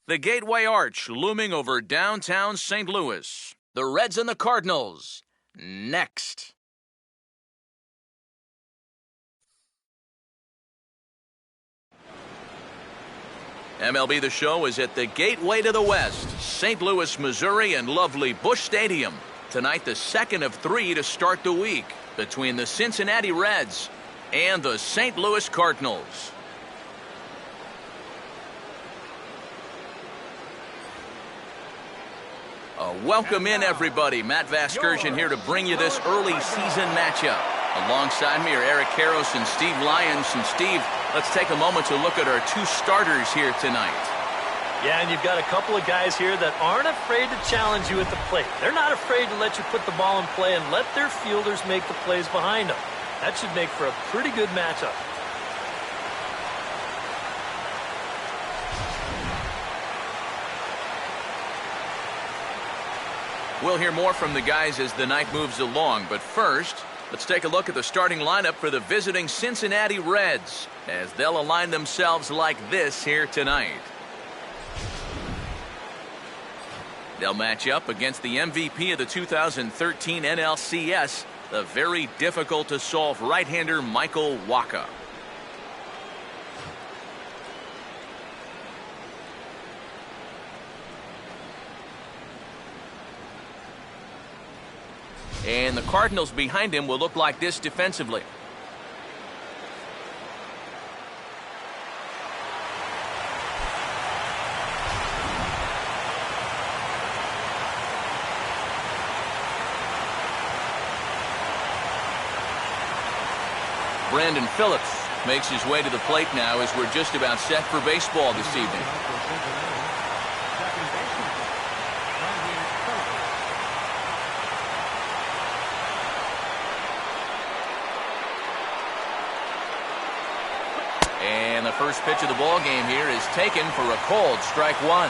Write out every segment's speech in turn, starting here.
The Gateway Arch looming over downtown St. Louis. The Reds and the Cardinals. Next. MLB The Show is at the Gateway to the West, St. Louis, Missouri, and lovely Busch Stadium. Tonight, the second of three to start the week between the Cincinnati Reds and the St. Louis Cardinals. Welcome in, everybody. Matt Vasgersian here to bring you this early season matchup. Alongside me are Eric Karros and Steve Lyons. And Steve, let's take a moment to look at our two starters here tonight. Yeah, and you've got a couple of guys here that aren't afraid to challenge you at the plate. They're not afraid to let you put the ball in play and let their fielders make the plays behind them. That should make for a pretty good matchup. We'll hear more from the guys as the night moves along, but first, let's take a look at the starting lineup for the visiting Cincinnati Reds as they'll align themselves like this here tonight. They'll match up against the MVP of the 2013 NLCS, the very difficult-to-solve right-hander Michael Wacha. And the Cardinals behind him will look like this defensively. Brandon Phillips makes his way to the plate now as we're just about set for baseball this evening. And the first pitch of the ball game here is taken for a called strike one.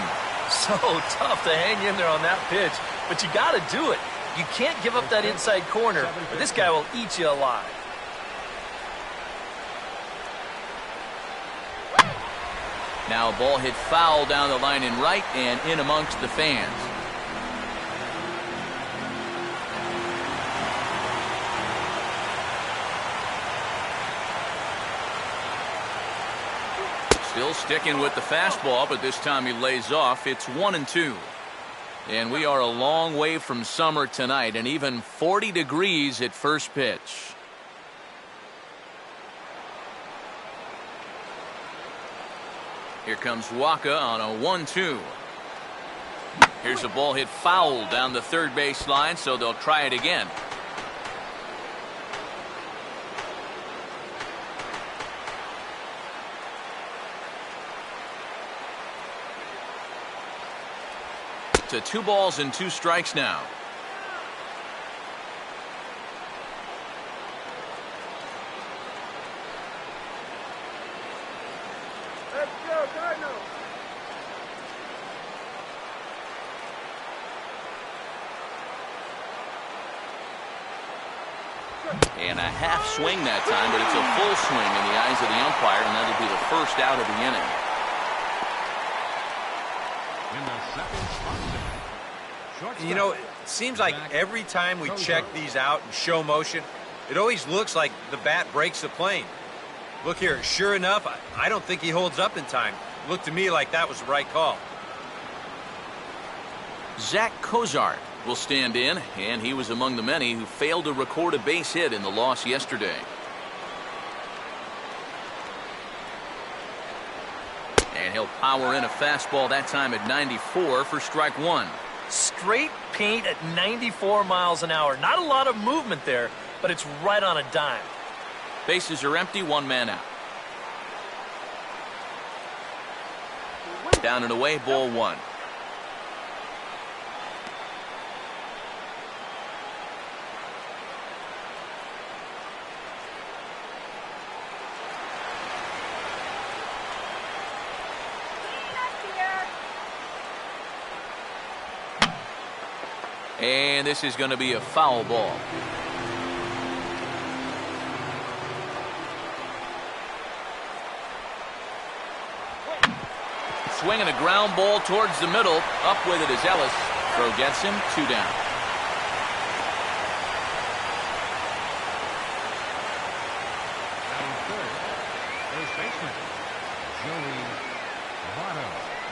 So tough to hang in there on that pitch, but you got to do it. You can't give up that inside corner, or this guy will eat you alive. Now a ball hit foul down the line in right and in amongst the fans. Still sticking with the fastball, but this time he lays off. It's 1-2. And we are a long way from summer tonight, and even 40 degrees at first pitch. Here comes Wacha on a 1-2. Here's a ball hit foul down the third base line, so they'll try it again. To 2 balls and 2 strikes now. Let's go, Cardinals! And a half swing that time, but it's a full swing in the eyes of the umpire, and that'll be the first out of the inning. You know, it seems like every time we check these out and show motion, it always looks like the bat breaks the plane. Look here, sure enough, I don't think he holds up in time. It looked to me like that was the right call. Zach Cozart will stand in, and he was among the many who failed to record a base hit in the loss yesterday. And he'll power in a fastball that time at 94 for strike one. Straight paint at 94 miles an hour. Not a lot of movement there, but it's right on a dime. Bases are empty, 1 man out. Down and away, ball 1. And this is going to be a foul ball. swinging a ground ball towards the middle. Up with it is Ellis. Throw gets him 2 down.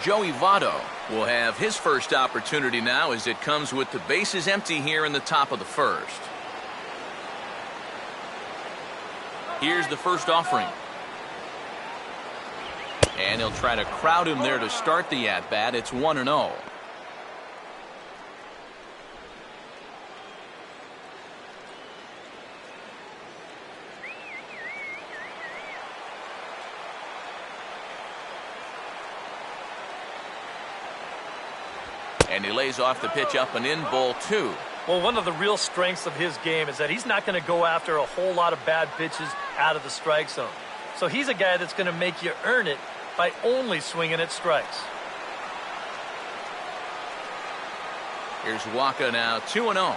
Joey Votto will have his first opportunity now as it comes with the bases empty here in the top of the first. Here's the first offering. And he'll try to crowd him there to start the at-bat. It's 1-0. And he lays off the pitch up and in, ball 2. Well, one of the real strengths of his game is that he's not going to go after a whole lot of bad pitches out of the strike zone. So he's a guy that's going to make you earn it by only swinging at strikes. Here's Waka now, 2-0.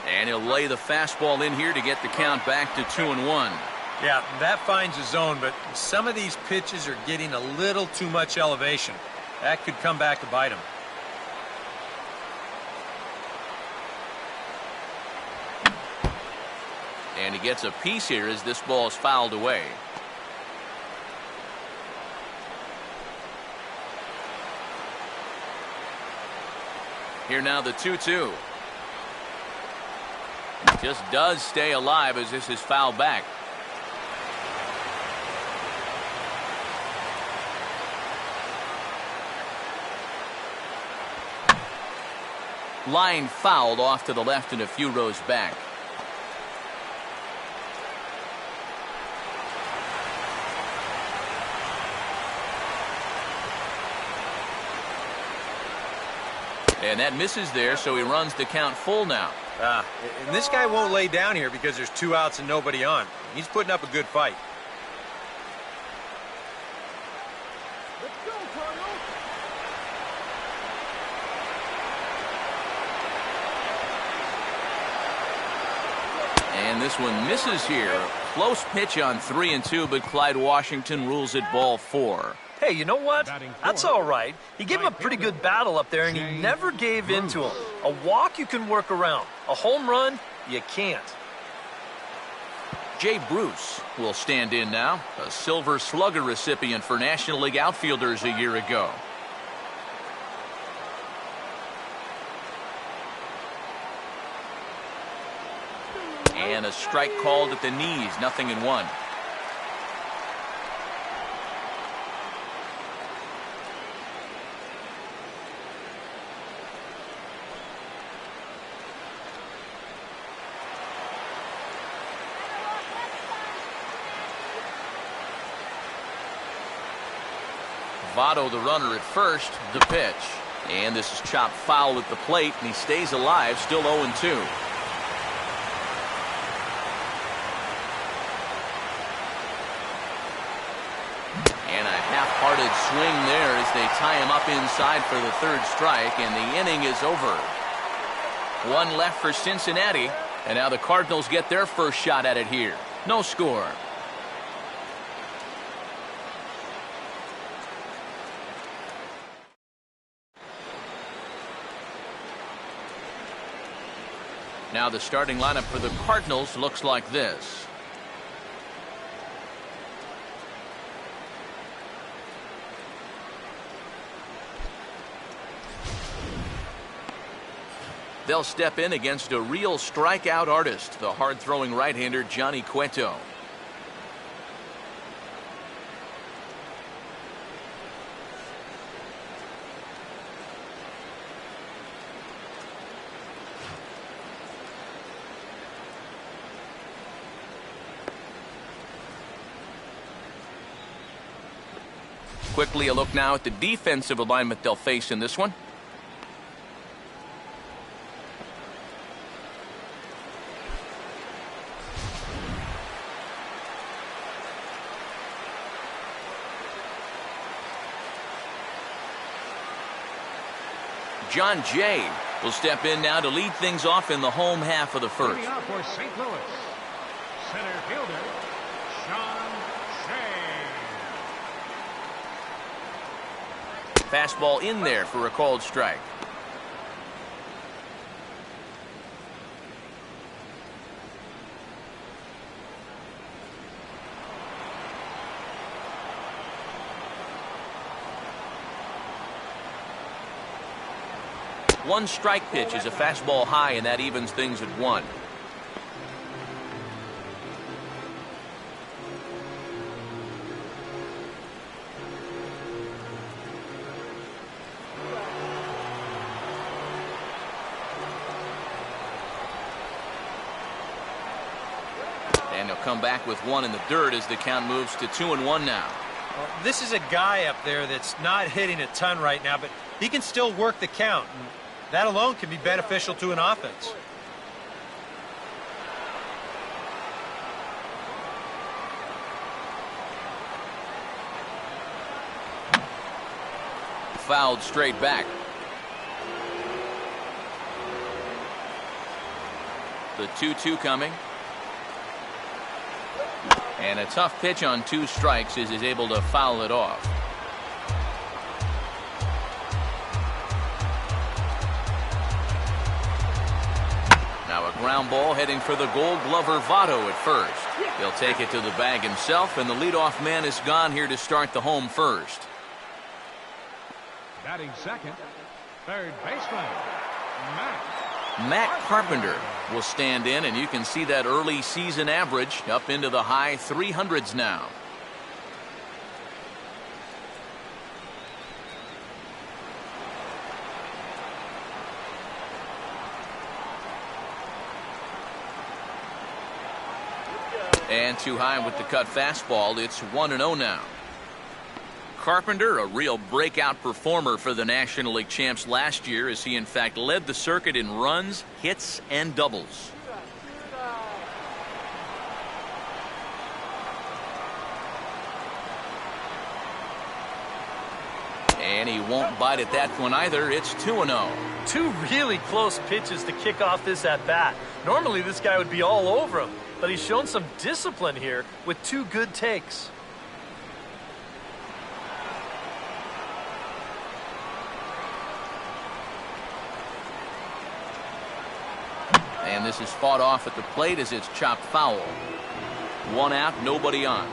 And he'll lay the fastball in here to get the count back to 2-1. Yeah, that finds a zone, but some of these pitches are getting a little too much elevation. That could come back to bite him. And he gets a piece here as this ball is fouled away. Here now the 2-2. Just does stay alive as this is fouled back. Line fouled off to the left and a few rows back. And that misses there, so he runs the count full now. And this guy won't lay down here because there's 2 outs and nobody on. He's putting up a good fight. Let's go, Cardinals! And this one misses here. Close pitch on 3-2, but Clyde Washington rules it ball 4. Hey, you know what? That's all right. He gave him a pretty good battle up there, and he never gave in to him. A walk you can work around. A home run, you can't. Jay Bruce will stand in now, a Silver Slugger recipient for National League outfielders a year ago. And a strike called at the knees, 0-1. Votto, the runner at first, the pitch. And this is chopped foul at the plate, and he stays alive, still 0-2. And a half-hearted swing there as they tie him up inside for the 3rd strike, and the inning is over. 1 left for Cincinnati, and now the Cardinals get their first shot at it here. No score. Now the starting lineup for the Cardinals looks like this. They'll step in against a real strikeout artist, the hard-throwing right-hander Johnny Cueto. Quickly a look now at the defensive alignment they'll face in this one. John Jay will step in now to lead things off in the home half of the first. Leading off for St. Louis, center fielder, Sean Shea. Fastball in there for a called strike. One strike pitch is a fastball high, and that evens things at 1. And he'll come back with 1 in the dirt as the count moves to 2-1 now. Well, this is a guy up there that's not hitting a ton right now, but he can still work the count. And that alone can be beneficial to an offense. Fouled straight back. The 2-2 coming. And a tough pitch on 2 strikes as he's able to foul it off. Now a ground ball heading for the Gold Glover Votto at first. He'll take it to the bag himself, and the leadoff man is gone here to start the home first. Batting second, third baseman, Matt Carpenter will stand in, and you can see that early season average up into the high 300s now. And too high with the cut fastball. It's 1-0 now. Carpenter, a real breakout performer for the National League champs last year, as he in fact led the circuit in runs, hits, and doubles. And he won't bite at that one either. It's 2-0. 2 really close pitches to kick off this at-bat. Normally this guy would be all over him, but he's shown some discipline here with 2 good takes. And this is fought off at the plate as it's chopped foul. 1 out, nobody on.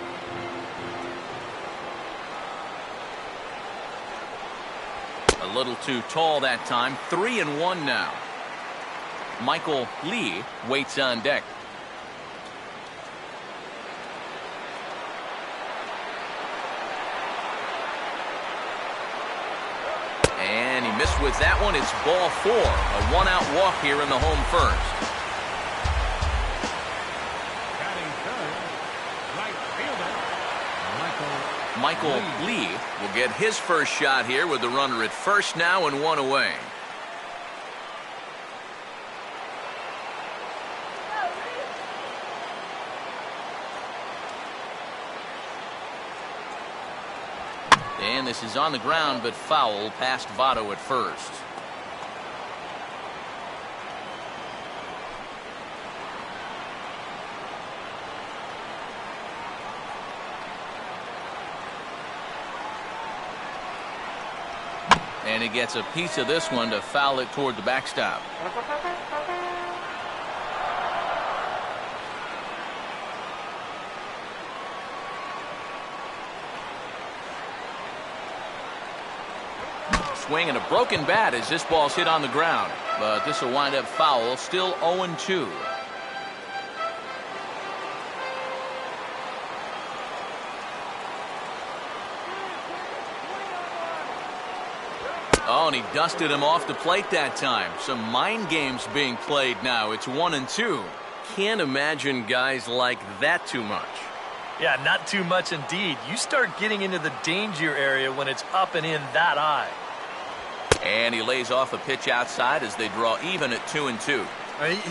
A little too tall that time. 3-1 now. Michael Lee waits on deck. And he missed with that one. It's ball 4. A 1-out walk here in the home first. batting third, right fielder, Michael Lee will get his first shot here with the runner at first now and 1 away. And this is on the ground, but foul past Votto at first. And he gets a piece of this one to foul it toward the backstop. Swing and a broken bat as this ball's hit on the ground. But this will wind up foul. Still 0-2. Oh, and he dusted him off the plate that time. Some mind games being played now. It's 1-2. Can't imagine guys like that too much. Yeah, not too much indeed. You start getting into the danger area when it's up and in that high. And he lays off a pitch outside as they draw even at 2-2.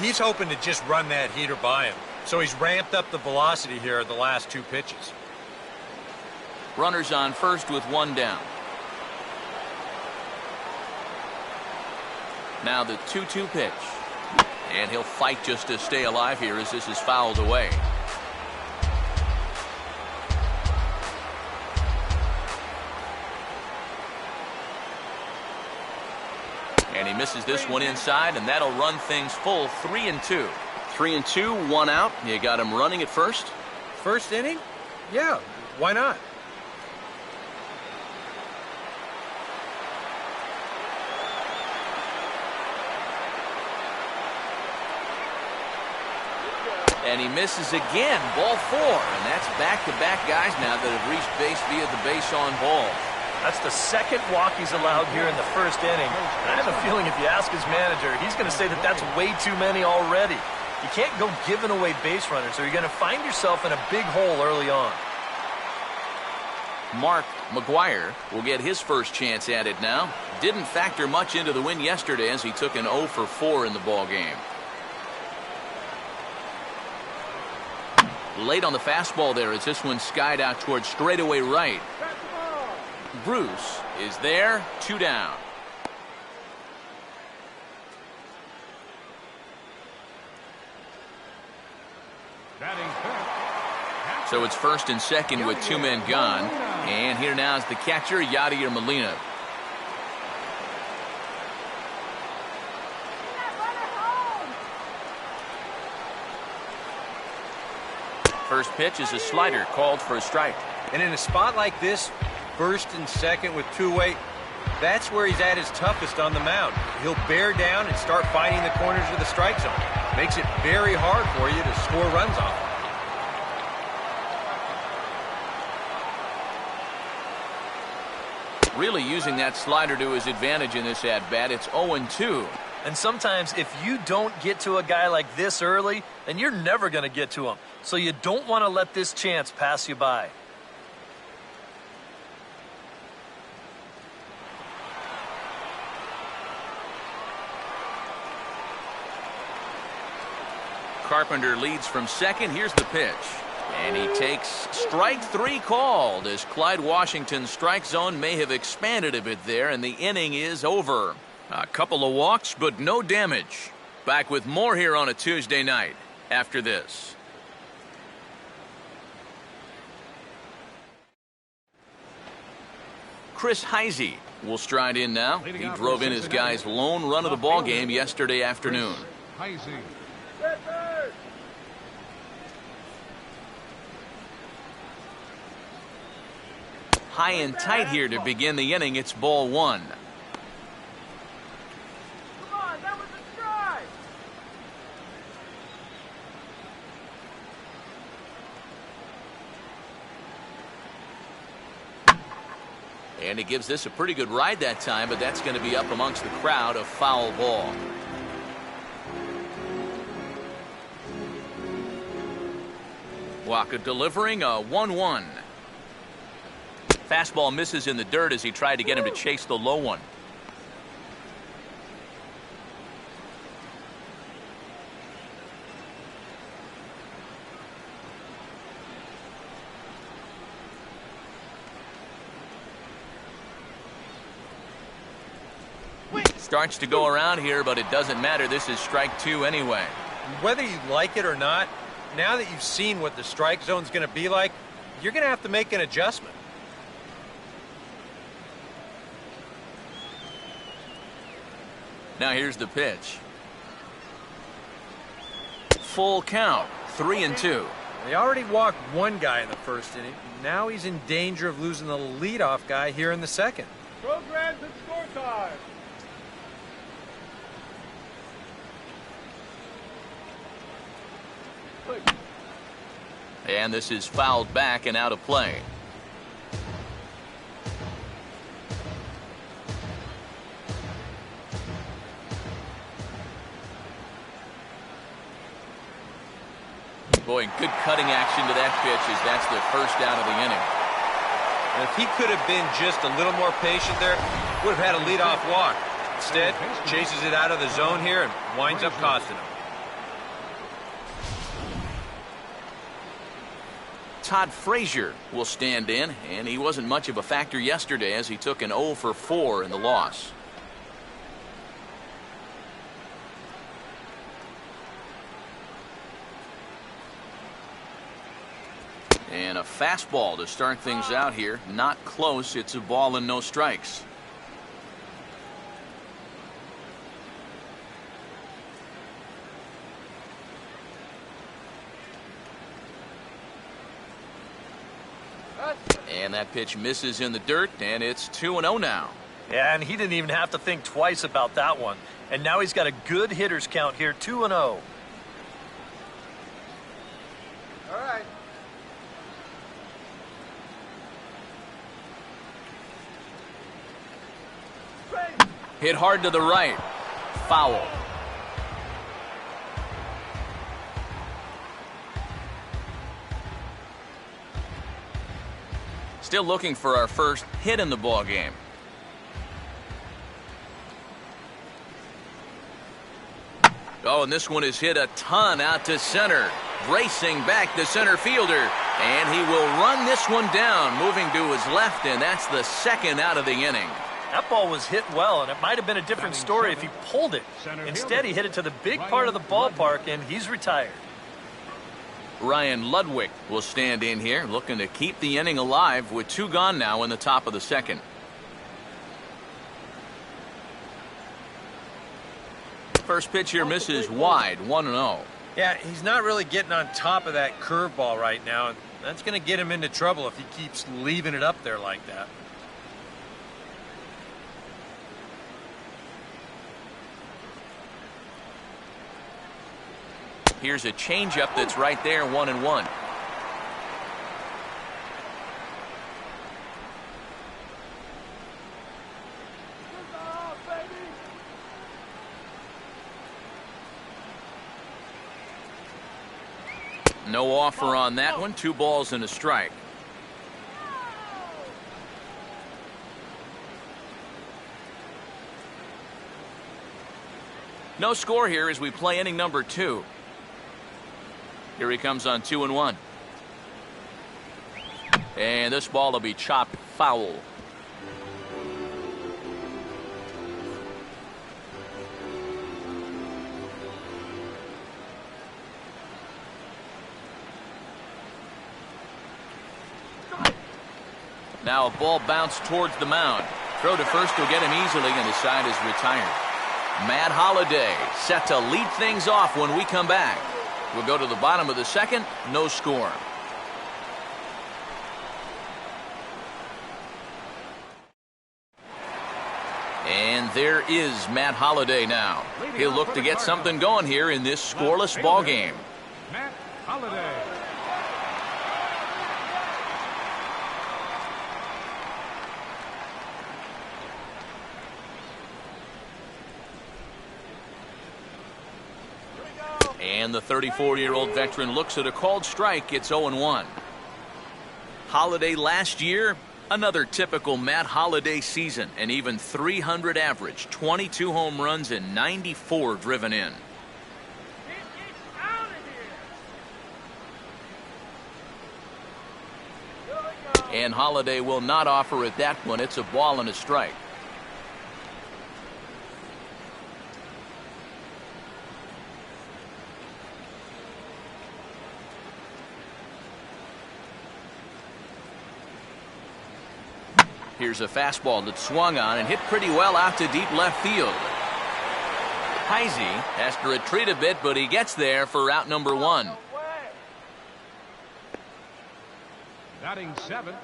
He's hoping to just run that heater by him. So he's ramped up the velocity here at the last 2 pitches. Runners on first with 1 down. Now the 2-2 pitch. And he'll fight just to stay alive here as this is fouled away. And he misses this one inside, and that'll run things full 3-2. 3-2, 1 out. You got him running at first? First inning? Yeah, why not? And he misses again, ball 4. And that's back-to-back guys now that have reached base via the base on ball. That's the second walk he's allowed here in the first inning. And I have a feeling if you ask his manager, he's going to say that that's way too many already. You can't go giving away base runners, or you're going to find yourself in a big hole early on. Mark McGuire will get his first chance at it now. Didn't factor much into the win yesterday as he took an 0 for 4 in the ballgame. Late on the fastball there as this one skied out towards straightaway right. Bruce is there, 2 down. So it's first and second with 2 men gone. And here now is the catcher, Yadier Molina. First pitch is a slider called for a strike. And in a spot like this, first and second with 2 away, that's where he's at his toughest on the mound. He'll bear down and start finding the corners of the strike zone. Makes it very hard for you to score runs off. Really using that slider to his advantage in this at-bat. It's 0-2. And sometimes if you don't get to a guy like this early, then you're never going to get to him. So you don't want to let this chance pass you by. Carpenter leads from second. Here's the pitch. And he takes strike 3 called as Clyde Washington's strike zone may have expanded a bit there, and the inning is over. A couple of walks, but no damage. Back with more here on a Tuesday night after this. Chris Heisey will stride in now. He drove in his guy's lone run of the ball game yesterday afternoon. High and tight here to begin the inning. It's ball 1. Come on, that was a strike. And he gives this a pretty good ride that time, but that's going to be up amongst the crowd, a foul ball. Waka delivering a 1-1. Fastball misses in the dirt as he tried to get him to chase the low one. Starts to go around here, but it doesn't matter. This is strike 2 anyway. Whether you like it or not, now that you've seen what the strike zone's going to be like, you're going to have to make an adjustment. Now here's the pitch. Full count, 3-2. They already walked 1 guy in the first inning. Now he's in danger of losing the leadoff guy here in the second. Programs and score time. And this is fouled back and out of play. Boy, good cutting action to that pitch as that's the first out of the inning. And if he could have been just a little more patient there, would have had a leadoff walk. Instead, chases it out of the zone here and winds up costing him. Todd Frazier will stand in, and he wasn't much of a factor yesterday as he took an 0 for 4 in the loss. And a fastball to start things out here. Not close. It's a ball and no strikes. And that pitch misses in the dirt, and it's 2-0 now. Yeah, and he didn't even have to think twice about that one. And now he's got a good hitters count here, 2-0. All right. Hit hard to the right. Foul. Still looking for our first hit in the ball game. Oh, and this one is hit a ton out to center. Racing back the center fielder. And he will run this one down, moving to his left, and that's the second out of the inning. That ball was hit well, and it might have been a different story if he pulled it. Instead, he hit it to the big part of the ballpark, and he's retired. Ryan Ludwig will stand in here, looking to keep the inning alive with 2 gone now in the top of the second. First pitch here misses wide, 1-0. Yeah, he's not really getting on top of that curveball right now, and that's going to get him into trouble if he keeps leaving it up there like that. Here's a changeup that's right there, 1-1. No offer on that one. 2 balls and a strike. No score here as we play inning number 2. Here he comes on 2-1. And this ball will be chopped foul. Now a ball bounced towards the mound. Throw to first will get him easily, and his side is retired. Matt Holliday set to lead things off when we come back. We'll go to the bottom of the second. No score. And there is Matt Holliday now. He'll look to get something going here in this scoreless ball game. Matt Holliday. And the 34-year-old veteran looks at a called strike. It's 0-1. Holliday last year, another typical Matt Holliday season. An even 300 average, 22 home runs, and 94 driven in. And Holliday will not offer at that one. It's a ball and a strike. Here's a fastball that swung on and hit pretty well out to deep left field. Heisey has to retreat a bit, but he gets there for out number 1. Batting 7th,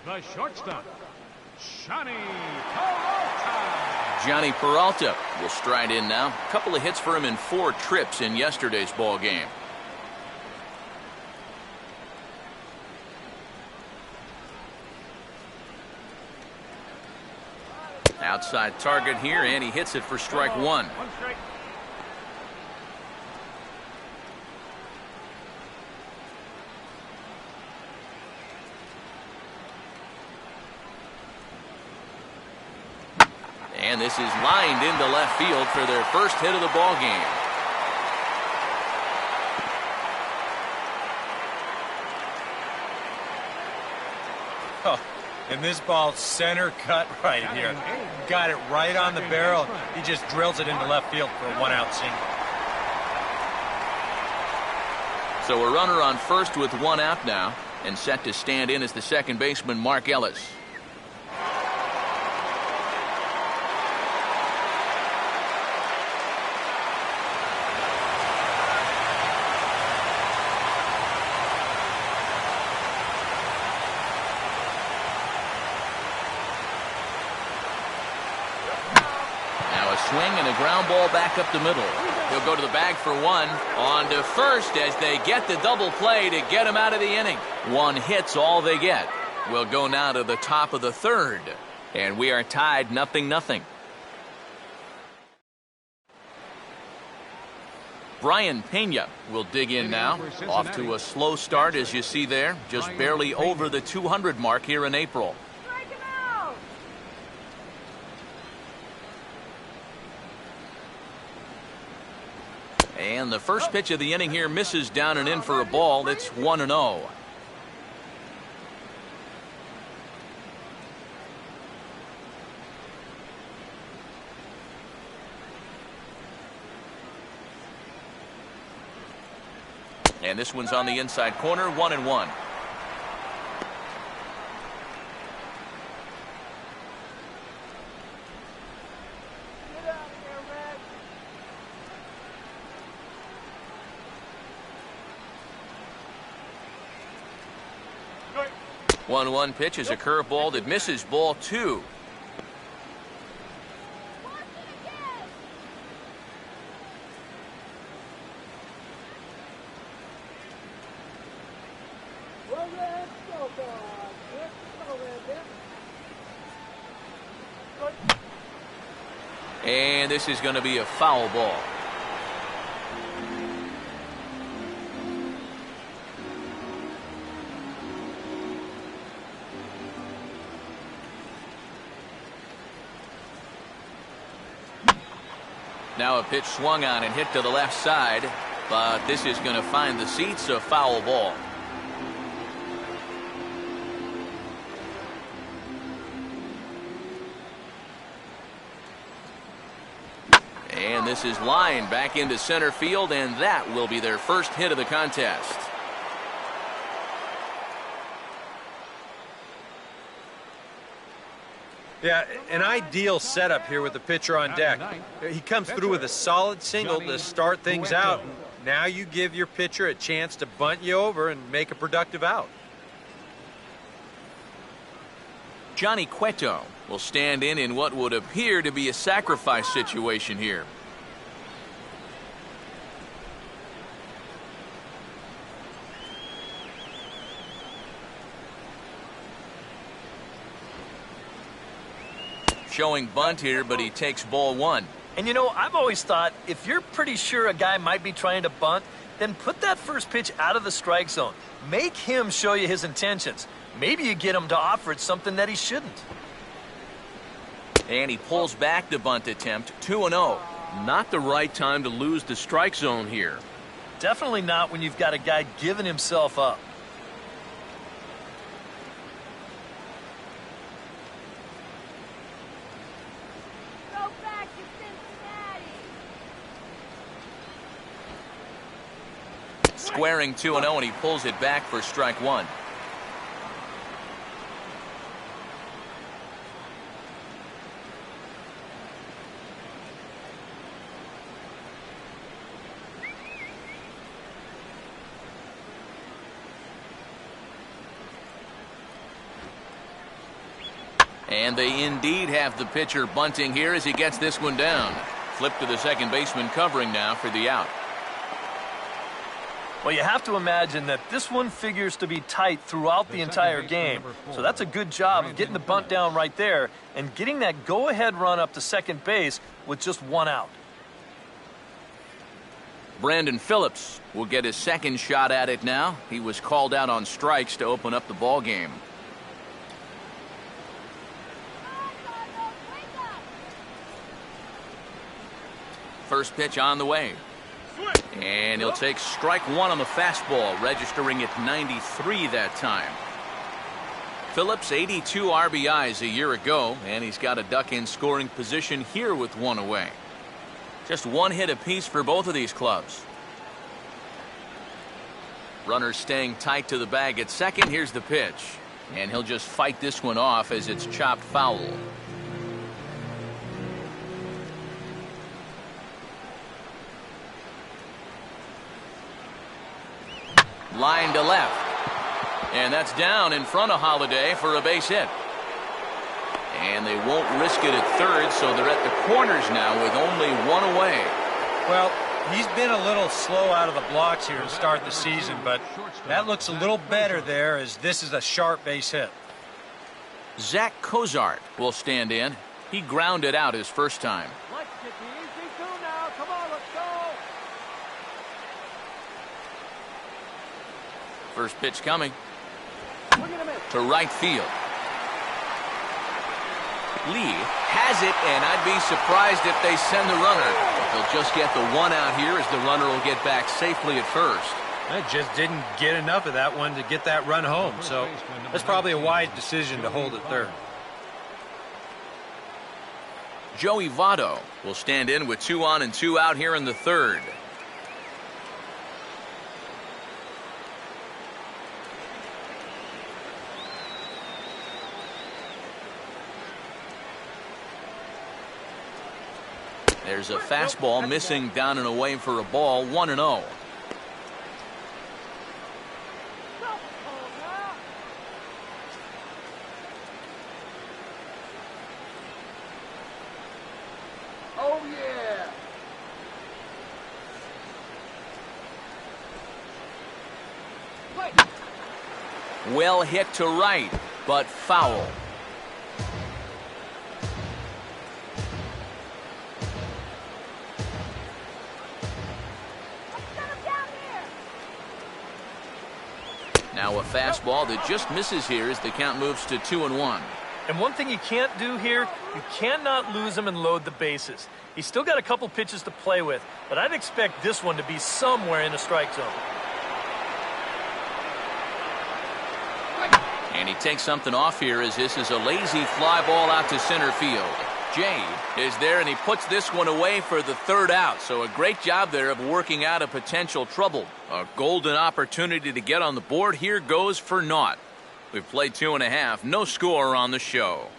the shortstop, Johnny Peralta. Johnny Peralta will stride in now. A couple of hits for him in 4 trips in yesterday's ball game. Outside target here, and he hits it for strike 1. And this is lined into left field for their first hit of the ball game. Oh, and this ball's center cut right here. Got it right on the barrel. He just drills it into left field for a 1-out single. So a runner on first with 1 out now, and set to stand in as the second baseman, Mark Ellis. A swing and a ground ball back up the middle. He'll go to the bag for one. On to first as they get the double play to get him out of the inning. One hit's all they get. We'll go now to the top of the third. And we are tied 0-0. Brian Pena will dig in now. Off to a slow start, as you see there. Just barely over the 200 mark here in April. And the first pitch of the inning here misses down and in for a ball. It's 1-0. And this one's on the inside corner, 1-1. One pitch is a curveball that misses, ball 2. And this is going to be a foul ball. Now a pitch swung on and hit to the left side, but this is going to find the seats, a foul ball. And this is lined back into center field, and that will be their first hit of the contest. Yeah, an ideal setup here with the pitcher on deck. He comes through with a solid single to start things out. Now you give your pitcher a chance to bunt you over and make a productive out. Johnny Cueto will stand in what would appear to be a sacrifice situation here. Showing bunt here, but he takes ball 1. And you know, I've always thought if you're pretty sure a guy might be trying to bunt, then put that first pitch out of the strike zone. Make him show you his intentions. Maybe you get him to offer it something that he shouldn't. And he pulls back the bunt attempt, 2-0. Not the right time to lose the strike zone here. Definitely not when you've got a guy giving himself up. Squaring 2-0, and he pulls it back for strike 1. And they indeed have the pitcher bunting here as he gets this one down. Flip to the second baseman covering now for the out. Well, you have to imagine that this one figures to be tight throughout the entire game. So that's a good job of getting the bunt down right there and getting that go-ahead run up to second base with just one out. Brandon Phillips will get his second shot at it now. He was called out on strikes to open up the ball game. First pitch on the way. And he'll take strike 1 on the fastball, registering at 93 that time. Phillips, 82 RBIs a year ago, and he's got a duck in scoring position here with one away. Just one hit apiece for both of these clubs. Runners staying tight to the bag at second. Here's the pitch. And he'll just fight this one off as it's chopped foul. Line to left. And that's down in front of Holiday for a base hit. And they won't risk it at third, so they're at the corners now with only one away. Well, he's been a little slow out of the blocks here to start the season, but that looks a little better there as this is a sharp base hit. Zach Cozart will stand in. He grounded out his first time. Let's get the easy two now. Come on, let's go. First pitch coming. Look at him in. To right field. Lee has it, and I'd be surprised if they send the runner. But they'll just get the one out here as the runner will get back safely at first. I just didn't get enough of that one to get that run home, so that's probably a wise decision to hold at third. Joey Votto will stand in with 2 on and 2 out here in the third. There's a fastball missing down and away for a ball, 1-0. Oh, yeah. Well hit to right, but foul. Now a fastball that just misses here as the count moves to 2-1. And one thing you can't do here, you cannot lose him and load the bases. He's still got a couple pitches to play with, but I'd expect this one to be somewhere in the strike zone. And he takes something off here as this is a lazy fly ball out to center field. Jade is there, and he puts this one away for the third out. So a great job there of working out a potential trouble. A golden opportunity to get on the board here goes for naught. We've played 2.5. No score on the show.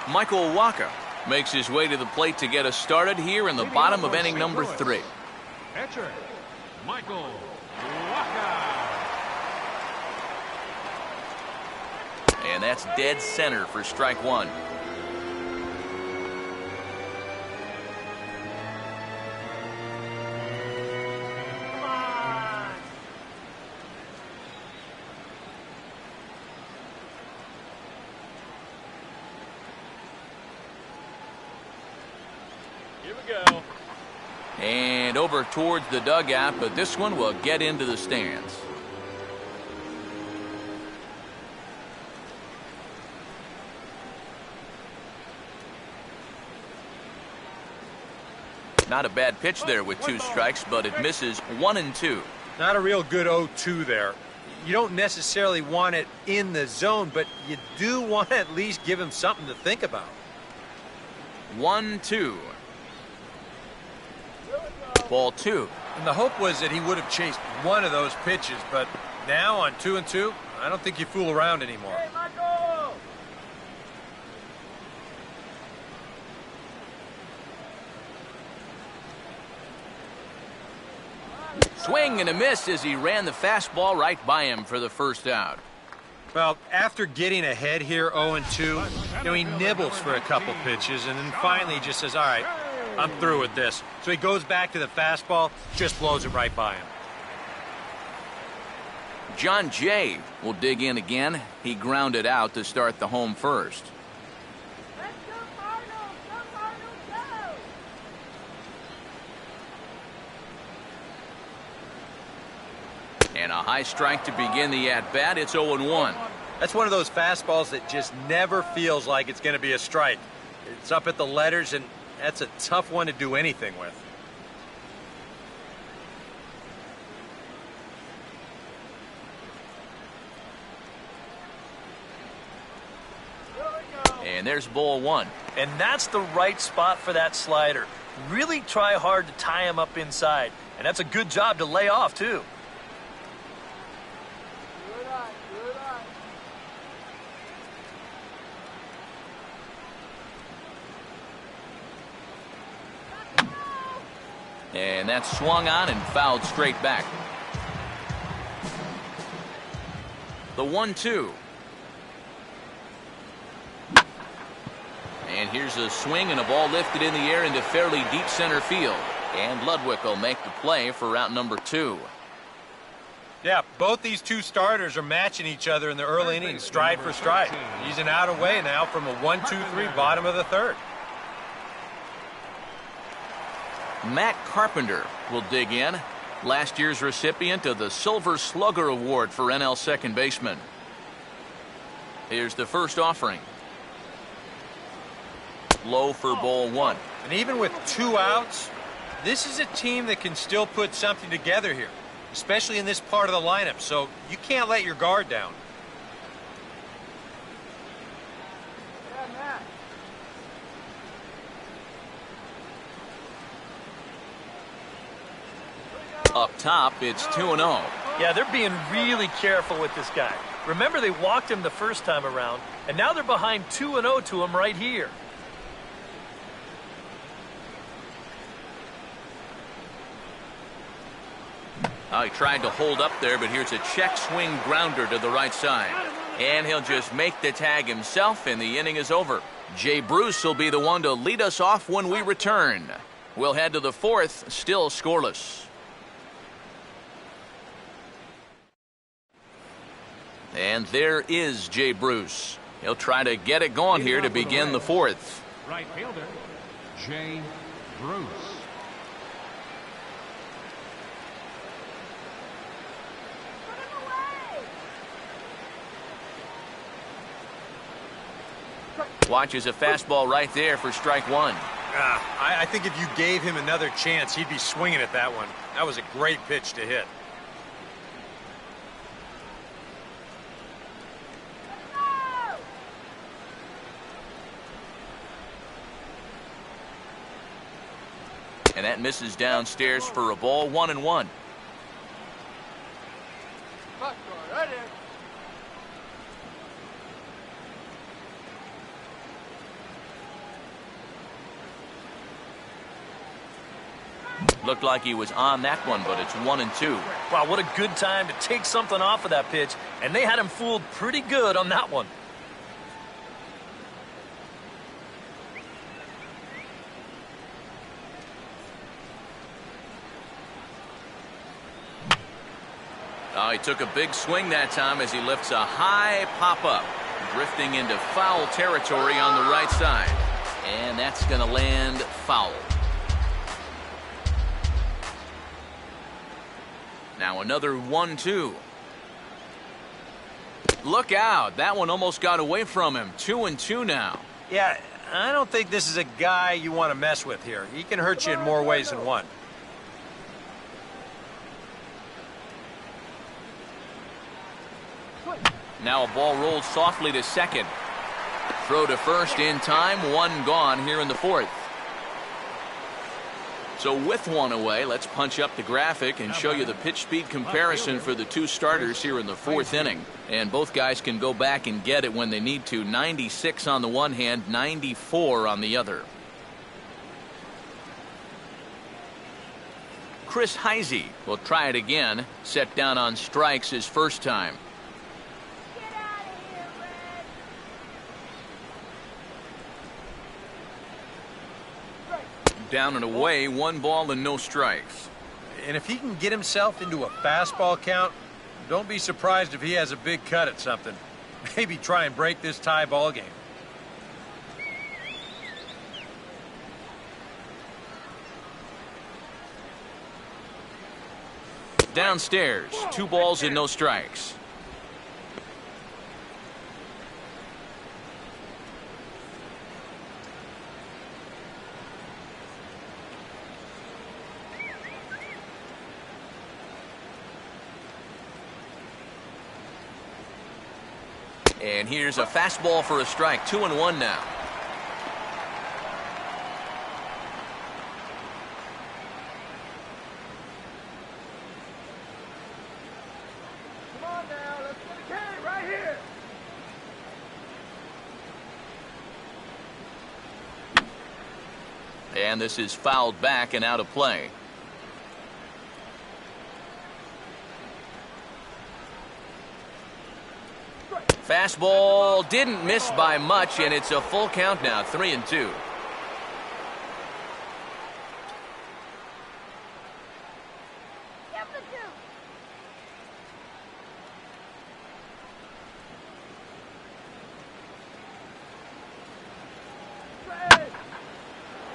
Michael Wacha makes his way to the plate to get us started here in the bottom of inning number 3. Pitcher, Michael Wacha. And that's dead center for strike 1. Come on. Here we go. And over towards the dugout, but this one will get into the stands. Not a bad pitch there with 2 strikes, but it misses 1-2. Not a real good 0-2 there. You don't necessarily want it in the zone, but you do want to at least give him something to think about. 1-2. Ball 2. And the hope was that he would have chased one of those pitches, but now on 2-2, I don't think you fool around anymore. Hey, Michael. Swing and a miss as he ran the fastball right by him for the first out. Well, after getting ahead here 0-2, he nibbles for a couple pitches and then finally just says, all right, I'm through with this. So he goes back to the fastball, just blows it right by him. John Jay will dig in again. He grounded out to start the home first. Let's go, Cardinals. Go, Cardinals, go. And a high strike to begin the at-bat. It's 0-1. That's one of those fastballs that just never feels like it's going to be a strike. It's up at the letters, and that's a tough one to do anything with. And there's ball 1. And that's the right spot for that slider. Really try hard to tie him up inside. And that's a good job to lay off, too. Good eye, good eye. And that's swung on and fouled straight back. The 1-2. And here's a swing and a ball lifted in the air into fairly deep center field. And Ludwig will make the play for route number 2. Yeah, both these two starters are matching each other in the early innings, stride for stride. He's an out away now from a 1-2-3 bottom of the third. Matt Carpenter will dig in. Last year's recipient of the Silver Slugger Award for NL second baseman. Here's the first offering. Low for ball 1. And even with 2 outs, this is a team that can still put something together here, especially in this part of the lineup, so you can't let your guard down. Up top, it's 2-0. Yeah, they're being really careful with this guy. Remember, they walked him the first time around, and now they're behind 2-0 to him right here. He tried to hold up there, but here's a check swing grounder to the right side. And he'll just make the tag himself, and the inning is over. Jay Bruce will be the one to lead us off when we return. We'll head to the 4th, still scoreless. And there is Jay Bruce. He'll try to get it going here to begin the 4th. Right fielder, Jay Bruce. Watches a fastball right there for strike 1. I think if you gave him another chance, he'd be swinging at that one. That was a great pitch to hit. And that misses downstairs for a ball, 1-1. Looked like he was on that one, but it's 1-2. Wow, what a good time to take something off of that pitch, and they had him fooled pretty good on that one. He took a big swing that time as he lifts a high pop-up, drifting into foul territory on the right side. And that's going to land foul. Now another 1-2. Look out. That one almost got away from him. 2-2 now. Yeah, I don't think this is a guy you want to mess with here. He can hurt you in more ways than one. Now a ball rolled softly to second. Throw to first in time. 1 gone here in the 4th. So with 1 away, let's punch up the graphic and show you the pitch speed comparison for the two starters here in the 4th inning. And both guys can go back and get it when they need to. 96 on the one hand, 94 on the other. Chris Heisey will try it again. Set down on strikes his first time. Down and away, 1 ball and no strikes. And if he can get himself into a fastball count, don't be surprised if he has a big cut at something. Maybe try and break this tie ball game. Downstairs, 2 balls and no strikes. And here's a fastball for a strike. 2-1 now. Come on now, let's get a game right here. And this is fouled back and out of play. Fastball didn't miss by much, and it's a full count now, 3-2. Give the two.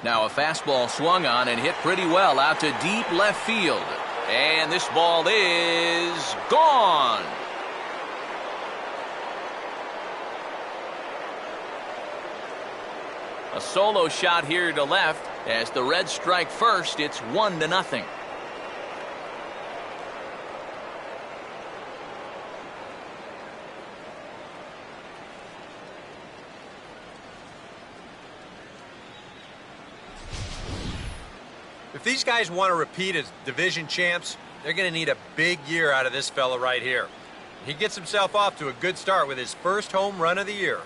Now a fastball swung on and hit pretty well out to deep left field. And this ball is gone. A solo shot here to left. As the Reds strike first, it's 1-0. If these guys want to repeat as division champs, they're going to need a big year out of this fella right here. He gets himself off to a good start with his first home run of the year.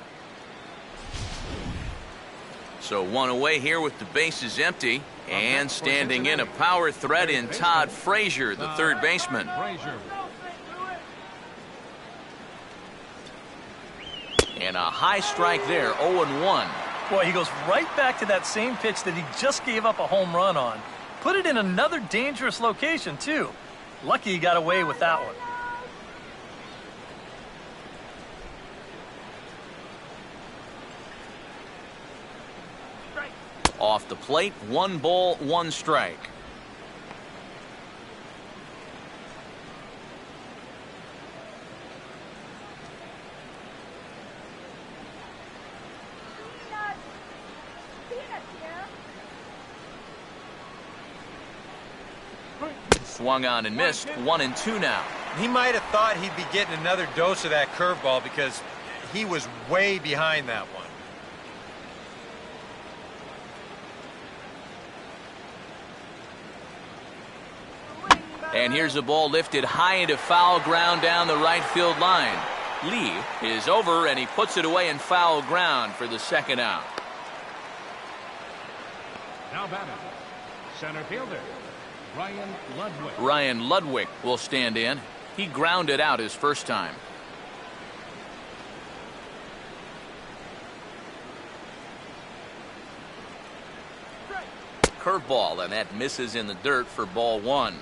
So one away here with the bases empty. And standing in a power threat in Todd Frazier, the third baseman. And a high strike there, 0-1. Boy, he goes right back to that same pitch that he just gave up a home run on. Put it in another dangerous location, too. Lucky he got away with that one. Off the plate, 1 ball, 1 strike. Swung on and missed, 1-2 now. He might have thought he'd be getting another dose of that curveball because he was way behind that one. And here's a ball lifted high into foul ground down the right field line. Lee is over, and he puts it away in foul ground for the second out. Now batting, center fielder, Ryan Ludwig. Ryan Ludwig will stand in. He grounded out his first time. Curveball, and that misses in the dirt for ball 1.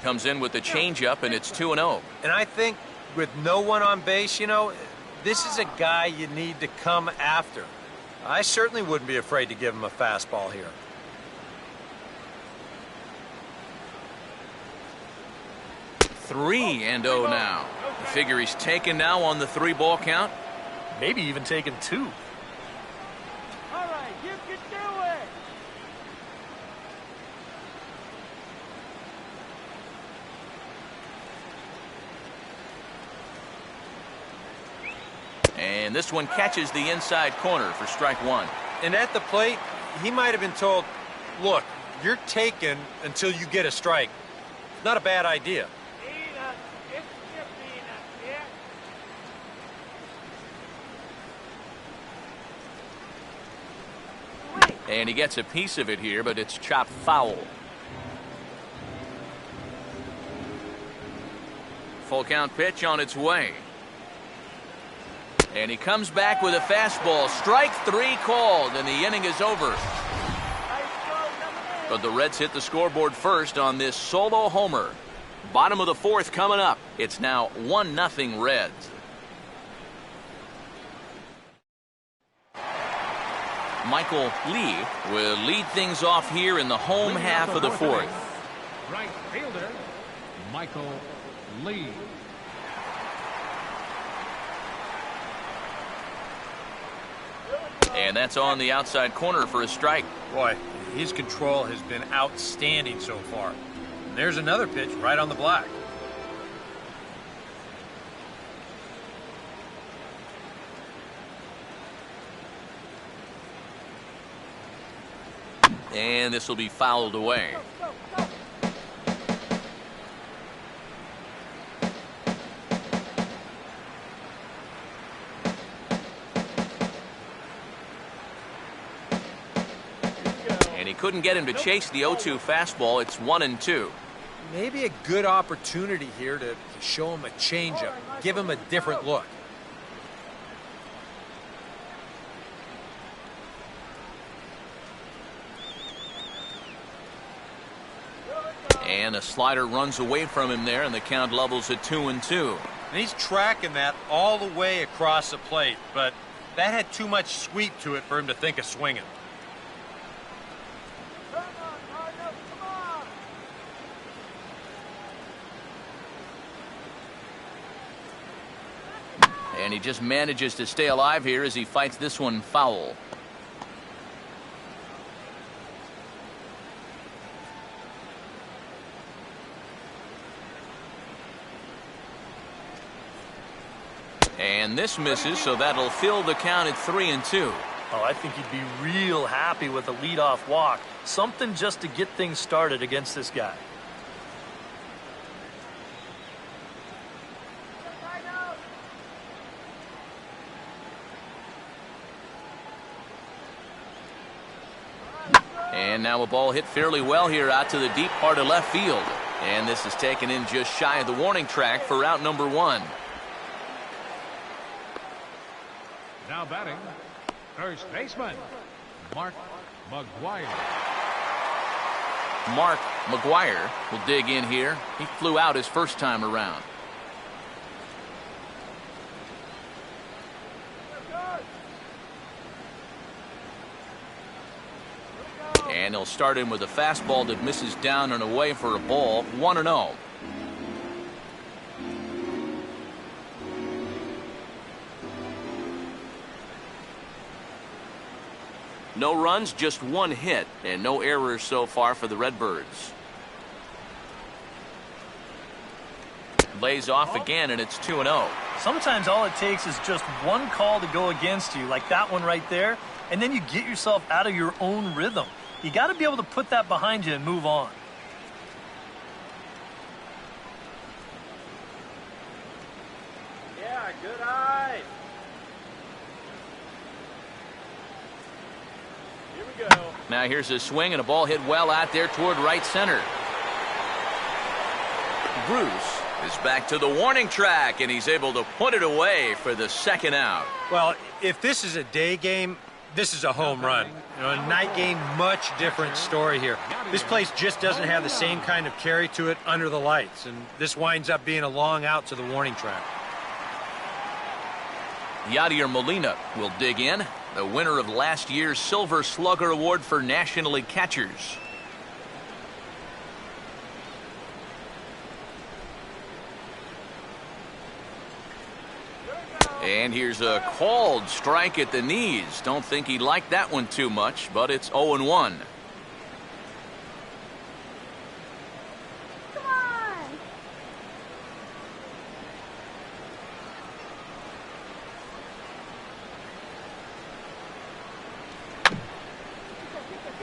Comes in with the changeup, and it's 2-0. And I think with no one on base, you know, this is a guy you need to come after. I certainly wouldn't be afraid to give him a fastball here. Three and 0 now. I figure he's taken now on the 3-ball count. Maybe even taken 2. All right, you can do it. And this one catches the inside corner for strike 1. And at the plate, he might have been told, look, you're taken until you get a strike. Not a bad idea. Peanut, it's your peanut, yeah? And he gets a piece of it here, but it's chopped foul. Full count pitch on its way. And he comes back with a fastball. Strike 3 called, and the inning is over. But the Reds hit the scoreboard first on this solo homer. Bottom of the 4th coming up. It's now 1-0 Reds. Michael Lee will lead things off here in the home half of the 4th. Right fielder, Michael Lee. And that's on the outside corner for a strike. Boy, his control has been outstanding so far. And there's another pitch right on the black. And this will be fouled away. couldn't get him to chase the 0-2 fastball. It's 1-2. Maybe a good opportunity here to show him a changeup, give him a different look. And a slider runs away from him there, and the count levels at 2-2. And he's tracking that all the way across the plate, but that had too much sweep to it for him to think of swinging. And he just manages to stay alive here as he fights this one foul. And this misses, so that'll fill the count at 3-2. Oh, I think he'd be real happy with a leadoff walk. Something just to get things started against this guy. And now a ball hit fairly well here out to the deep part of left field. And this is taken in just shy of the warning track for out number 1. Now batting, first baseman, Mark McGuire. Mark McGuire will dig in here. He flew out his first time around. And he'll start in with a fastball that misses down and away for a ball. 1-0. No runs, just 1 hit, and no errors so far for the Redbirds. Lays off again, and it's 2-0. Sometimes all it takes is just one call to go against you, like that one right there, and then you get yourself out of your own rhythm. You got to be able to put that behind you and move on. Yeah, good eye. Here we go. Now here's a swing and a ball hit well out there toward right center. Bruce is back to the warning track, and he's able to put it away for the second out. Well, if this is a day game, this is a home run. You know, a night game, much different story here. This place just doesn't have the same kind of carry to it under the lights, and this winds up being a long out to the warning track. Yadier Molina will dig in, the winner of last year's Silver Slugger Award for National League catchers. And here's a called strike at the knees. Don't think he liked that one too much, but it's 0-1. Come on.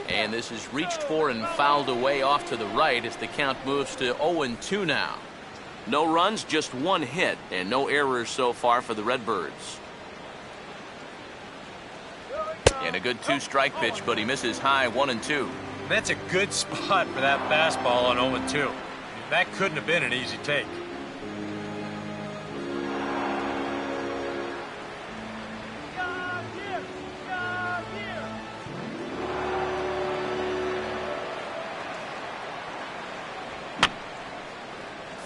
And this is reached for and fouled away off to the right as the count moves to 0-2 now. No runs, just 1 hit, and no errors so far for the Redbirds. And a good 2-strike pitch, but he misses high 1-2. That's a good spot for that fastball on 0-2. That couldn't have been an easy take. God, here. God, here.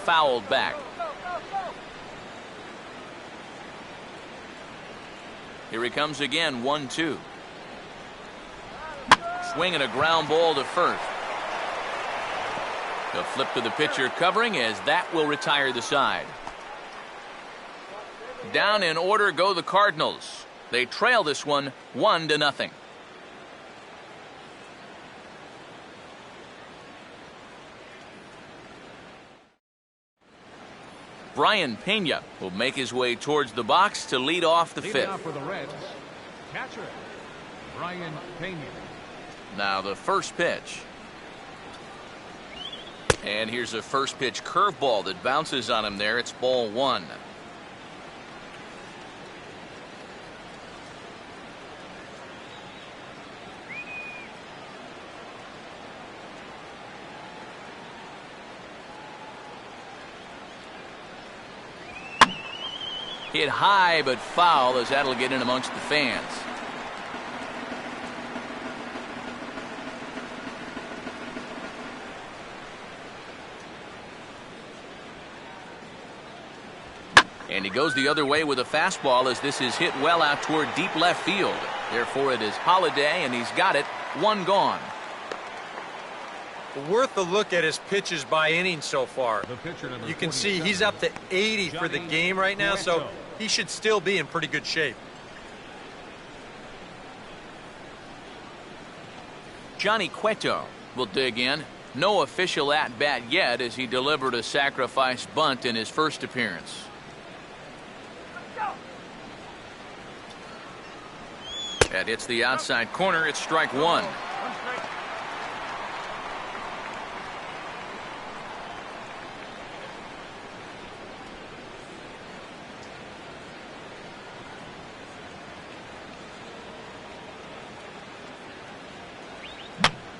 Fouled back. Go, go, go. Here he comes again, 1-2. Swinging a ground ball to first. The flip to the pitcher covering as that will retire the side. Down in order go the Cardinals. They trail this one 1-0. Brian Pena will make his way towards the box to lead off the Leading fifth. off for the Reds, catcher, Brian Pena. Now the first pitch. And here's a first pitch curveball that bounces on him there. It's ball 1. Hit high but foul, as that'll get in amongst the fans. And he goes the other way with a fastball, as this is hit well out toward deep left field. Therefore, it is Holiday, and he's got it. One gone. Worth a look at his pitches by inning so far. The pitcher, number You can see 27, he's up to 80 for the Johnny game right now, so Cueto. he should still be in pretty good shape. Johnny Cueto will dig in. No official at-bat yet, as he delivered a sacrifice bunt in his first appearance. That hits the outside corner. It's strike one.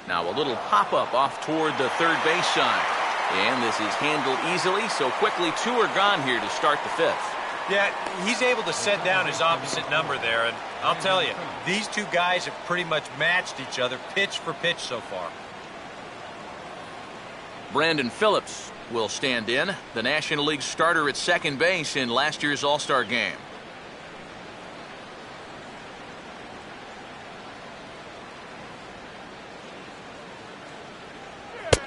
Now a little pop-up off toward the third base side. And this is handled easily, so quickly two are gone here to start the fifth. Yeah, he's able to set down his opposite number there, and I'll tell you, these two guys have pretty much matched each other pitch for pitch so far. Brandon Phillips will stand in, the National League starter at second base in last year's All-Star game.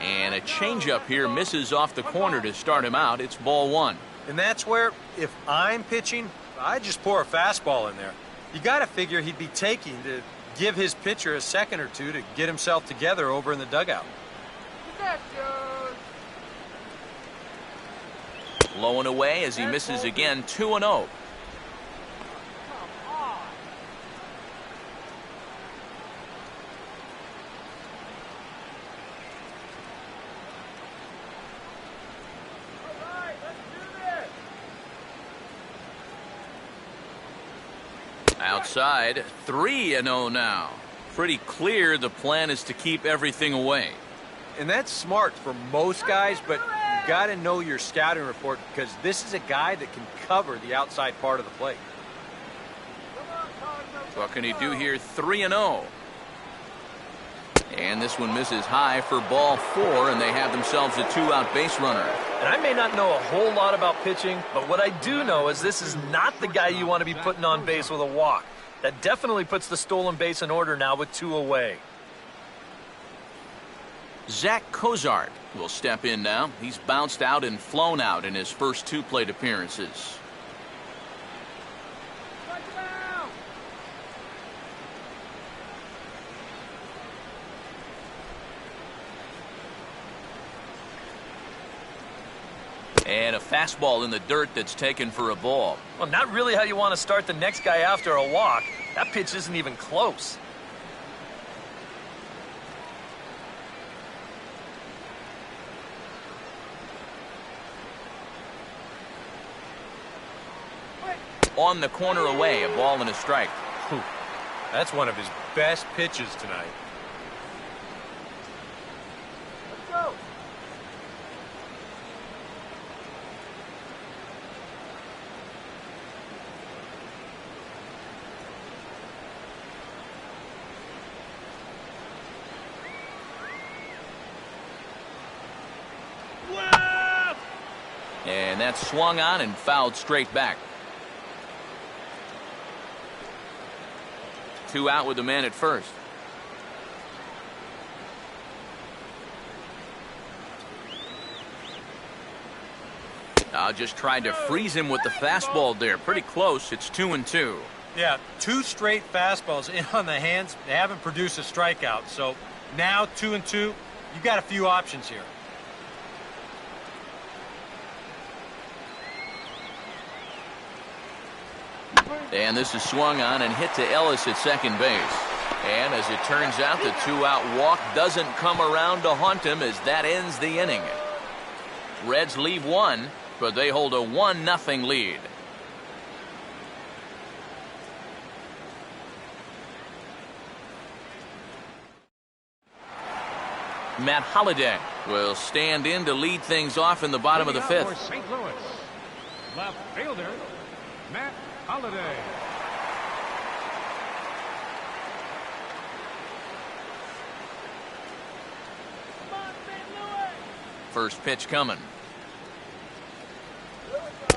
And a changeup here misses off the corner to start him out. It's ball one. And that's where, if I'm pitching, I just pour a fastball in there. You got to figure he'd be taking to give his pitcher a second or two to get himself together over in the dugout. Low and away as he misses again, 2-0. Outside, 3-0 now. Pretty clear the plan is to keep everything away. And that's smart for most guys, but you got to know your scouting report, because this is a guy that can cover the outside part of the plate. What can he do here? 3-0. And this one misses high for ball four, and they have themselves a two-out base runner. And I may not know a whole lot about pitching, but what I do know is this is not the guy you want to be putting on base with a walk. That definitely puts the stolen base in order now with two away. Zach Cozart will step in now. He's bounced out and flown out in his first two plate appearances. And a fastball in the dirt that's taken for a ball. Well, not really how you want to start the next guy after a walk. That pitch isn't even close. On the corner away, a ball and a strike. Whew. That's one of his best pitches tonight. And that's swung on and fouled straight back. Two out with the man at first. Just tried to freeze him with the fastball there. Pretty close. It's 2-2. Yeah, two straight fastballs in on the hands. They haven't produced a strikeout. So now 2-2, you got a few options here. And this is swung on and hit to Ellis at second base. And as it turns out, the two-out walk doesn't come around to haunt him, as that ends the inning. Reds leave one, but they hold a 1-0 lead. Matt Holliday will stand in to lead things off in the bottom of the fifth. For St. Louis, left fielder, Matt Holliday. First pitch coming.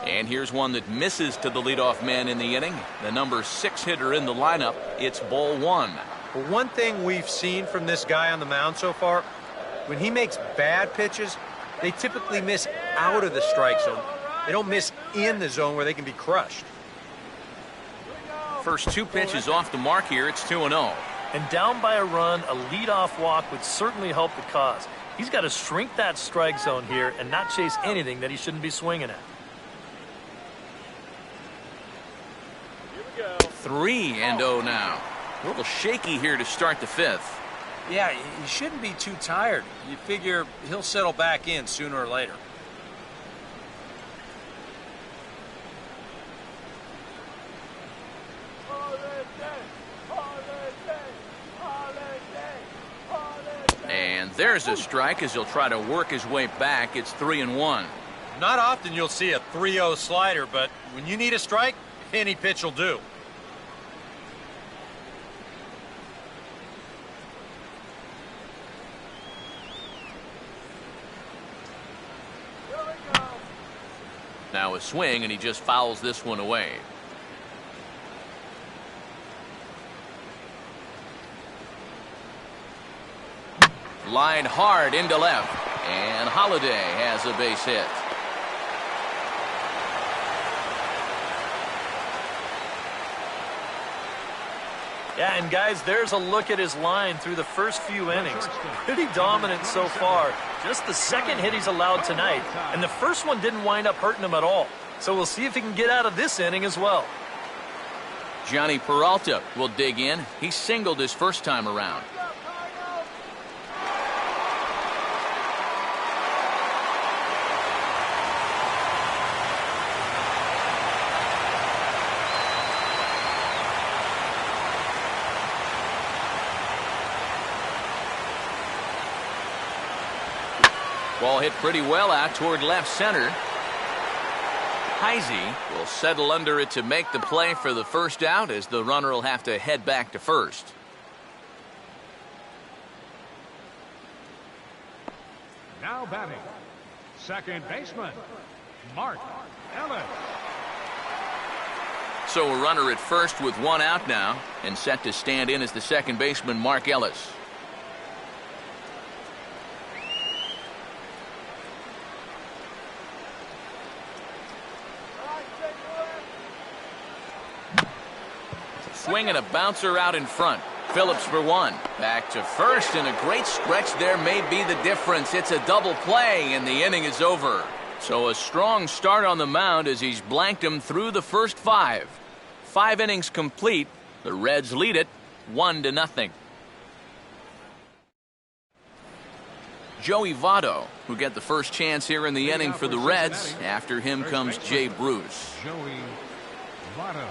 And here's one that misses to the leadoff man in the inning. The number 6 hitter in the lineup. It's ball 1. Well, one thing we've seen from this guy on the mound so far, when he makes bad pitches, they typically miss out of the strike zone. They don't miss in the zone where they can be crushed. First 2 pitches off the mark here. It's 2-0. And down by a run, a leadoff walk would certainly help the cause. He's got to shrink that strike zone here and not chase anything that he shouldn't be swinging at. 3-0 now. A little shaky here to start the 5th. Yeah, he shouldn't be too tired. You figure he'll settle back in sooner or later. And there's a strike as he'll try to work his way back. It's 3-1. Not often you'll see a 3-0 slider, but when you need a strike, any pitch will do. Now a swing, and he just fouls this one away. Line hard into left, and Holliday has a base hit. Yeah, and guys, there's a look at his line through the first few innings. Pretty dominant so far. Just the second hit he's allowed tonight, and the first one didn't wind up hurting him at all. So we'll see if he can get out of this inning as well. Johnny Peralta will dig in. He singled his first time around. Ball hit pretty well out toward left center. Heisey will settle under it to make the play for the first out, as the runner will have to head back to first. Now batting, second baseman, Mark Ellis. So a runner at first with 1 out now, and set to stand in as the second baseman, Mark Ellis. Swing and a bouncer out in front. Phillips for 1. Back to first, and a great stretch there may be the difference. It's a double play, and the inning is over. So a strong start on the mound as he's blanked him through the first 5. 5 innings complete. The Reds lead it 1-0. Joey Votto, who get the first chance here in the inning for the Reds. After him comes Jay Bruce. Joey Votto.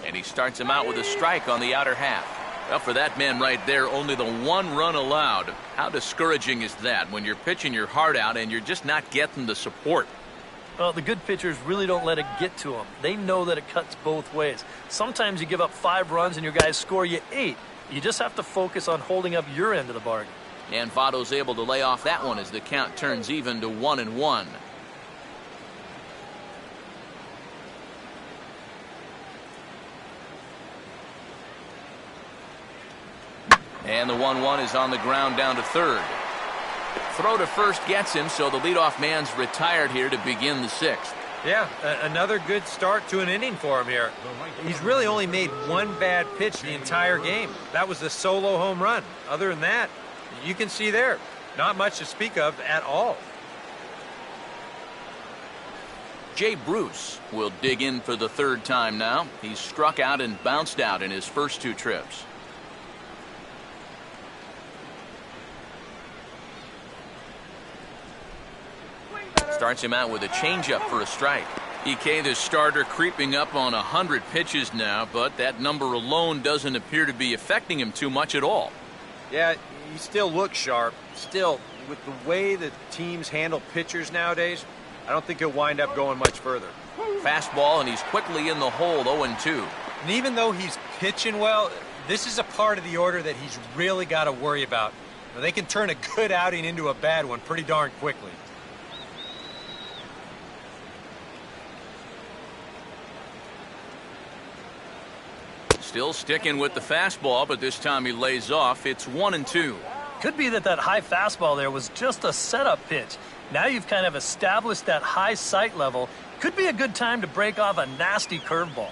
And he starts him out with a strike on the outer half. Well, for that man right there, only the 1 run allowed. How discouraging is that when you're pitching your heart out and you're just not getting the support? Well, the good pitchers really don't let it get to them. They know that it cuts both ways. Sometimes you give up 5 runs and your guys score you 8. You just have to focus on holding up your end of the bargain. And Votto's able to lay off that one as the count turns even to 1-1. And the 1-1 is on the ground down to third. Throw to first gets him, so the leadoff man's retired here to begin the 6th. Yeah, another good start to an inning for him here. He's really only made 1 bad pitch the entire game. That was the solo home run. Other than that, you can see there, not much to speak of at all. Jay Bruce will dig in for the 3rd time now. He's struck out and bounced out in his first 2 trips. Starts him out with a changeup for a strike. EK, the starter, creeping up on 100 pitches now, but that number alone doesn't appear to be affecting him too much at all. Yeah, he still looks sharp. Still, with the way that teams handle pitchers nowadays, I don't think he'll wind up going much further. Fastball, and he's quickly in the hole, 0-2. And even though he's pitching well, this is a part of the order that he's really got to worry about. Now, they can turn a good outing into a bad one pretty darn quickly. Still sticking with the fastball, but this time he lays off. It's 1-2. Could be that high fastball there was just a setup pitch. Now you've kind of established that high sight level. Could be a good time to break off a nasty curveball.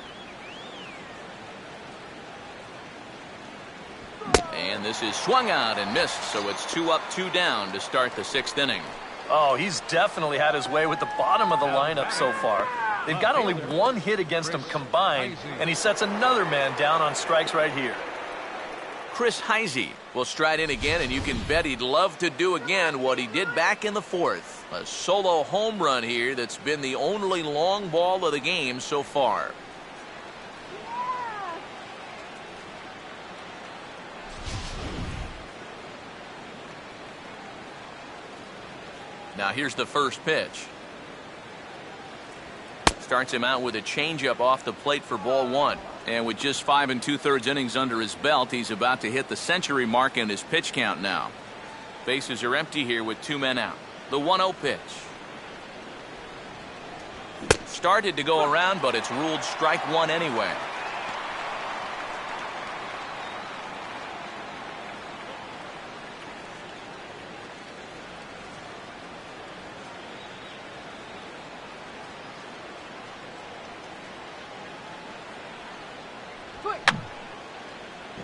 And this is swung out and missed, so it's 2 up, 2 down to start the 6th inning. Oh, he's definitely had his way with the bottom of the lineup so far. They've got only 1 hit against him combined, and he sets another man down on strikes right here. Chris Heisey will stride in again, and you can bet he'd love to do again what he did back in the 4th. A solo home run here that's been the only long ball of the game so far. Now here's the first pitch. Starts him out with a changeup off the plate for ball 1. And with just 5 2/3 innings under his belt, he's about to hit the century mark in his pitch count now. Bases are empty here with 2 men out. The 1-0 pitch. Started to go around, but it's ruled strike 1 anyway.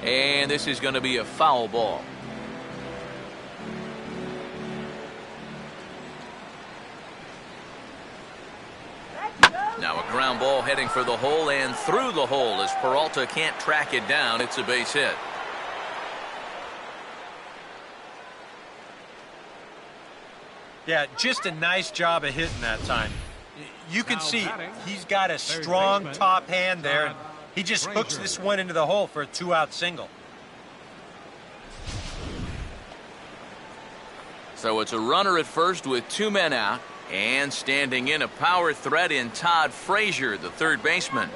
And this is going to be a foul ball. Now a ground ball heading for the hole and through the hole as Peralta can't track it down. It's a base hit. Yeah, just a nice job of hitting that time. You can see he's got a strong top hand there. And he just hooks this one into the hole for a 2-out single. So it's a runner at first with 2 men out, and standing in a power threat in Todd Frazier, the third baseman.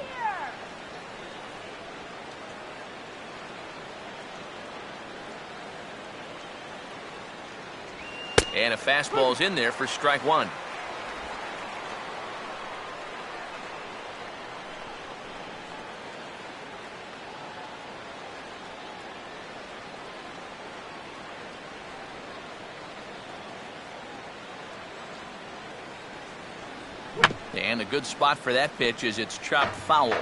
And a fastball's in there for strike 1. And a good spot for that pitch as it's chopped foul.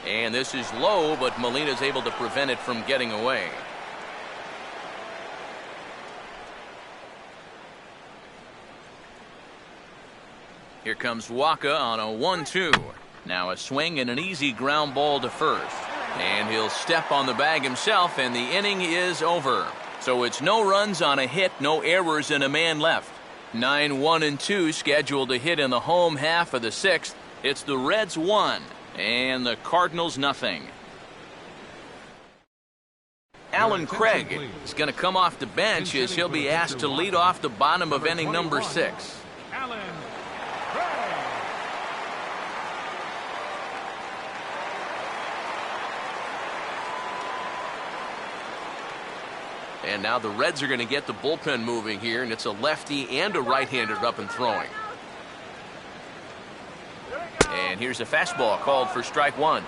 And this is low, but Molina's able to prevent it from getting away. Here comes Waka on a 1-2. Now a swing and an easy ground ball to first. And he'll step on the bag himself, and the inning is over. So it's no runs on a hit, no errors, and a man left. 9-1-2 scheduled to hit in the home half of the 6th. It's the Reds 1 and the Cardinals nothing. Alan Craig is going to come off the bench as he'll be asked to lead off the bottom of inning number 6. Alan. And now the Reds are going to get the bullpen moving here, and it's a lefty and a right-hander up and throwing. And here's a fastball called for strike 1.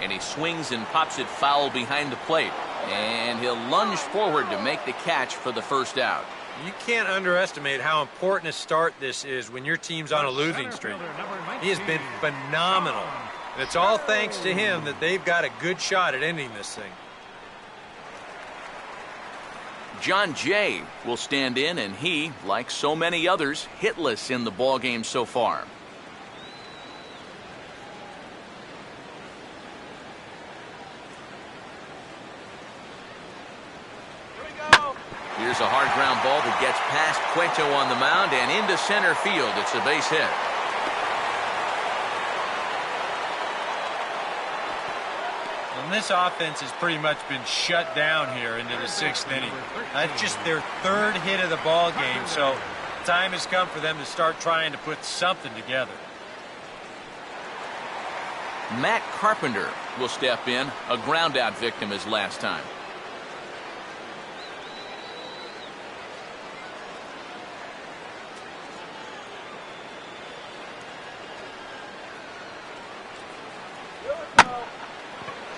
And he swings and pops it foul behind the plate. And he'll lunge forward to make the catch for the first out. You can't underestimate how important a start this is when your team's on a losing streak. He has been phenomenal. And it's all thanks to him that they've got a good shot at ending this thing. John Jay will stand in, and he, like so many others, hitless in the ballgame so far. Here's a hard ground ball that gets past Cueto on the mound and into center field. It's a base hit. And this offense has pretty much been shut down here into the 6th inning. That's just their 3rd hit of the ball game, so time has come for them to start trying to put something together. Matt Carpenter will step in, a ground-out victim his last time.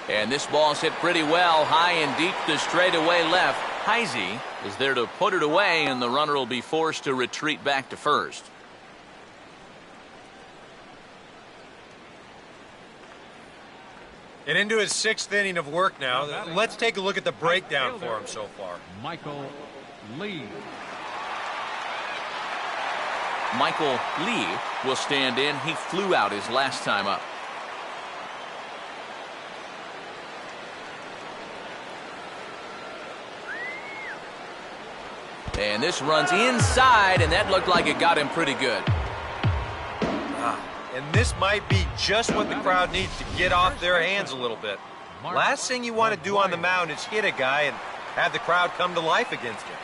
And this ball's hit pretty well, high and deep to straightaway left. Heisey is there to put it away, and the runner will be forced to retreat back to first. And into his 6th inning of work now. Let's take a look at the breakdown for him so far. Michael Lee. Michael Lee will stand in. He flew out his last time up. And this runs inside, and that looked like it got him pretty good. And this might be just what the crowd needs to get off their hands a little bit. Last thing you want to do on the mound is hit a guy and have the crowd come to life against him.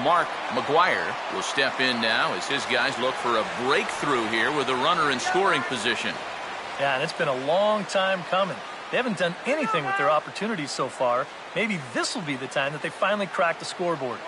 Mark McGuire will step in now as his guys look for a breakthrough here with a runner in scoring position. Yeah, and it's been a long time coming. They haven't done anything with their opportunities so far. Maybe this will be the time that they finally crack the scoreboard.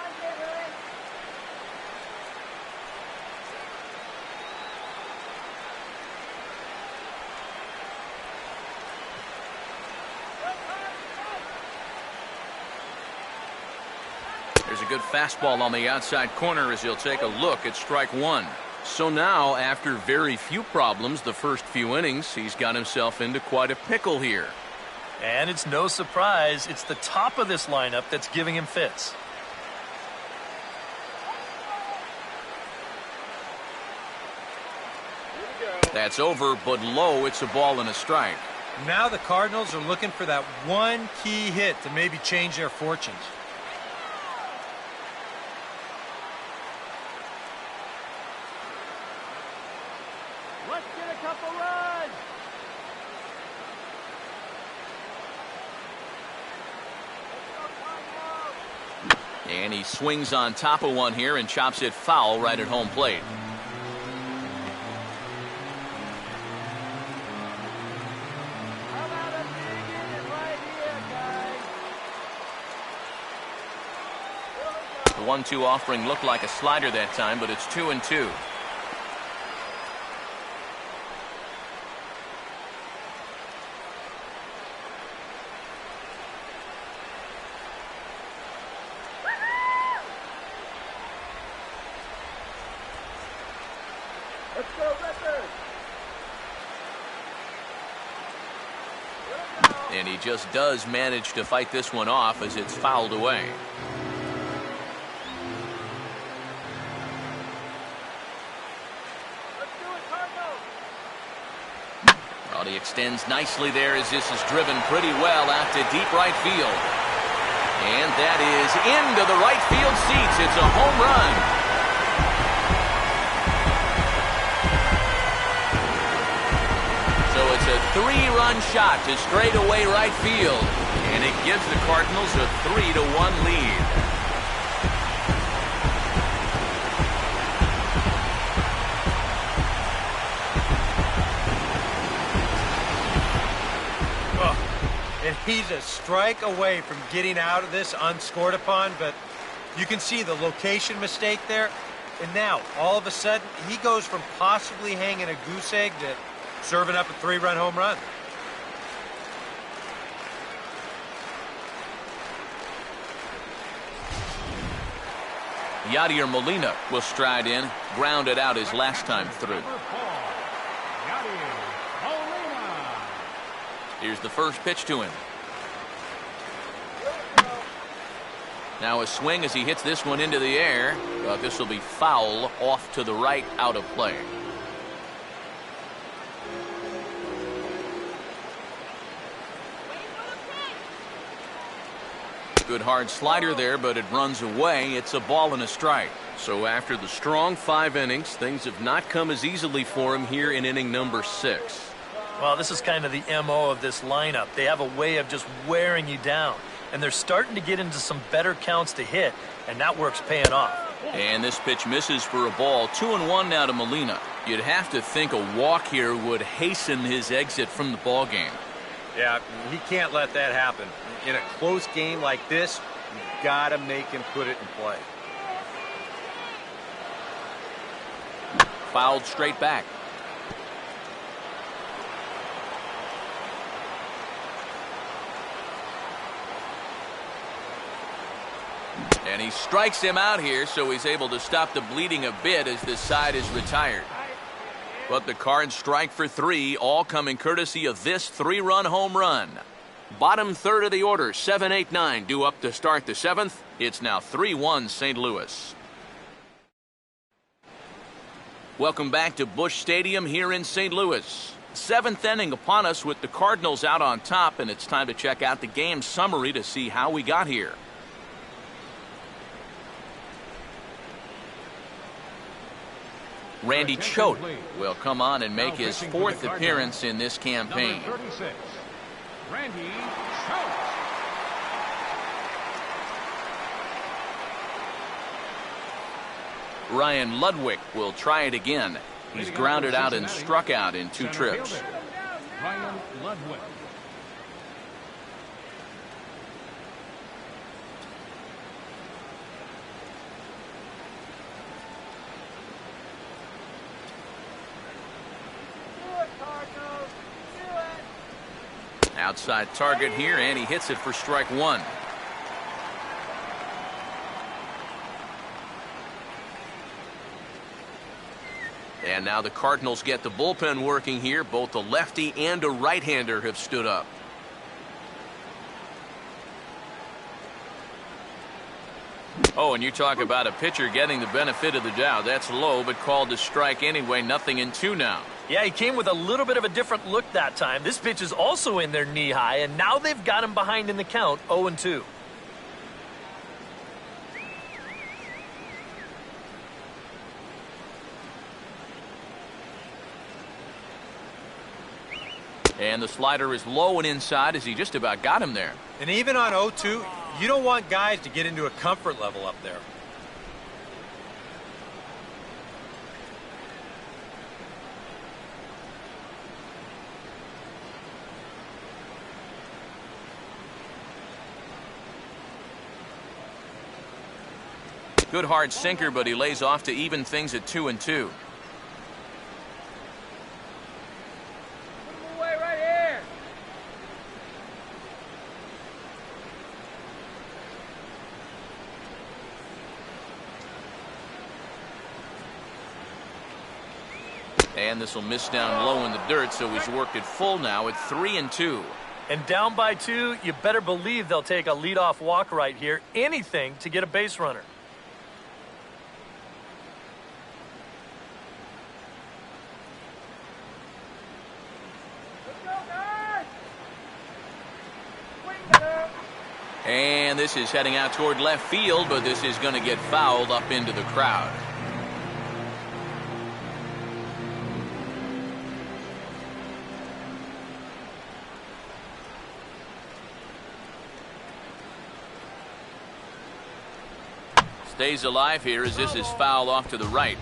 There's a good fastball on the outside corner as he'll take a look at strike one. So now, after very few problems the first few innings, he's got himself into quite a pickle here. And it's no surprise, it's the top of this lineup that's giving him fits. That's over, but low. It's a ball and a strike. Now the Cardinals are looking for that one key hit to maybe change their fortunes. Let's get a couple runs. And he swings on top of one here and chops it foul right at home plate. How about a big inning right here, guys? The 1-2 offering looked like a slider that time, but it's 2-2. Let's go, Rippers. And he just does manage to fight this one off as it's fouled away. Let's do it, Cardinals. Well, he extends nicely there as this is driven pretty well out to deep right field. And that is into the right field seats. It's a home run. So it's a 3-run shot to straightaway right field. And it gives the Cardinals a 3-1 lead. And he's a strike away from getting out of this unscored upon, but you can see the location mistake there. And now, all of a sudden, he goes from possibly hanging a goose egg to serving up a 3-run home run. Yadier Molina will stride in, grounded out his last time through. Number 4, Yadier Molina. Here's the first pitch to him. Now a swing as he hits this one into the air, but this will be foul off to the right, out of play. Good hard slider there, but it runs away. It's a ball and a strike. So after the strong 5 innings, things have not come as easily for him here in inning number 6. Well, this is kind of the MO of this lineup. They have a way of just wearing you down. And they're starting to get into some better counts to hit, and that work's paying off. And this pitch misses for a ball. 2-1 now to Molina. You'd have to think a walk here would hasten his exit from the ball game. Yeah, he can't let that happen. In a close game like this, you gotta make him put it in play. Fouled straight back. And he strikes him out here, so he's able to stop the bleeding a bit as this side is retired. But the Cards strike for 3, all coming courtesy of this 3-run home run. Bottom third of the order, 7, 8, 9 due up to start the 7th. It's now 3-1 St. Louis. Welcome back to Busch Stadium here in St. Louis. 7th inning upon us with the Cardinals out on top, and it's time to check out the game summary to see how we got here. Randy Choate will come on and make his 4th appearance in this campaign. Number 36, Randy Choate. Ryan Ludwig will try it again. He's grounded out and struck out in 2 trips. Ryan Ludwig. Outside target here, and he hits it for strike 1. And now the Cardinals get the bullpen working here. Both a lefty and a right-hander have stood up. Oh, and you talk about a pitcher getting the benefit of the doubt. That's low, but called to strike anyway. Nothing in 2 now. Yeah, he came with a little bit of a different look that time. This pitch is also in there knee-high, and now they've got him behind in the count, 0-2. And the slider is low and inside as he just about got him there. And even on 0-2, you don't want guys to get into a comfort level up there. Good hard sinker, but he lays off to even things at 2-2. Away right here. And this will miss down low in the dirt, so he's worked it full now at 3-2. And down by 2, you better believe they'll take a leadoff walk right here. Anything to get a base runner. And this is heading out toward left field, but this is going to get fouled up into the crowd. Stays alive here as this is fouled off to the right.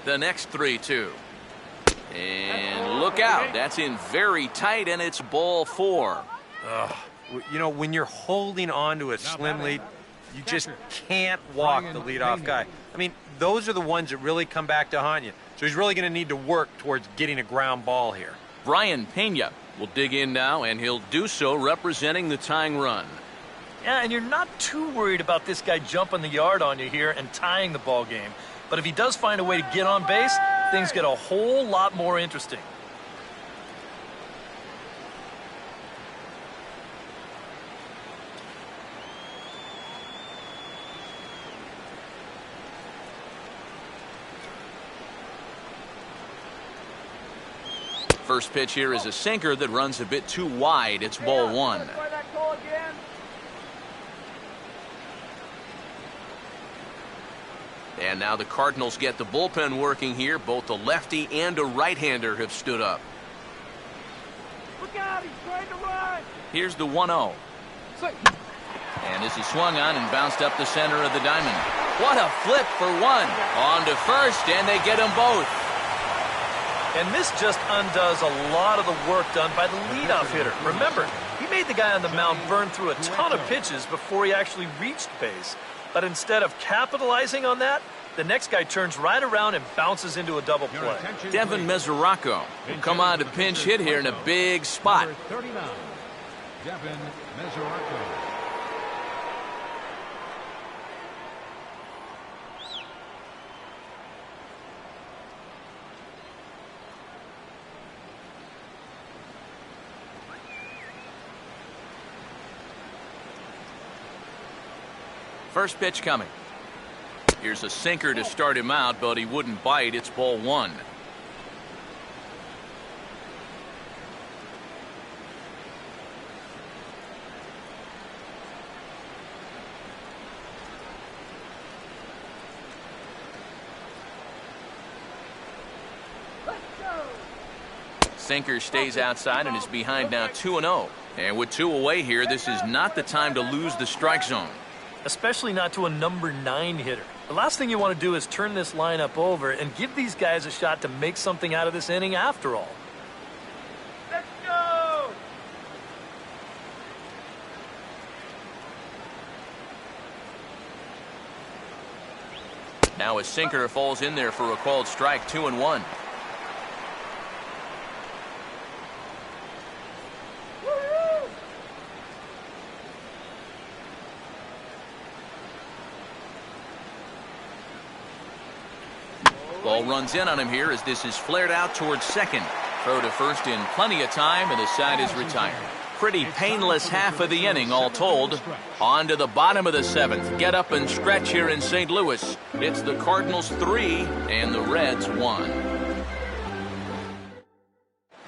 The next 3-2. And look out. That's in very tight, and it's ball 4. You know, when you're holding on to a slim lead, you just can't walk the leadoff guy. I mean, those are the ones that really come back to haunt you. So he's really going to need to work towards getting a ground ball here. Brian Pena will dig in now, and he'll do so representing the tying run. Yeah, and you're not too worried about this guy jumping the yard on you here and tying the ball game. But if he does find a way to get on base, things get a whole lot more interesting. First pitch here is a sinker that runs a bit too wide. It's ball 1. And now the Cardinals get the bullpen working here. Both a lefty and a right-hander have stood up. Look out, he's trying to run. Here's the 1-0. And this is swung on and bounced up the center of the diamond. What a flip for one. On to first, and they get them both. And this just undoes a lot of the work done by the leadoff hitter. Remember, he made the guy on the mound burn through a ton of pitches before he actually reached base. But instead of capitalizing on that, the next guy turns right around and bounces into a double play. Devin Mesoraco will come on to pinch hit here in a big spot. Number 39, Devin Mesoraco. First pitch coming. Here's a sinker to start him out, but he wouldn't bite. It's ball 1. Sinker stays outside and is behind now 2-0. And with 2 away here, this is not the time to lose the strike zone. Especially not to a number 9 hitter. The last thing you want to do is turn this lineup over and give these guys a shot to make something out of this inning after all. Let's go. Now a sinker falls in there for a called strike. 2-1. Ball runs in on him here as this is flared out towards second. Throw to first in plenty of time, and the side is retired. Pretty painless half of the inning, all told. On to the bottom of the 7th. Get up and stretch here in St. Louis. It's the Cardinals 3 and the Reds 1.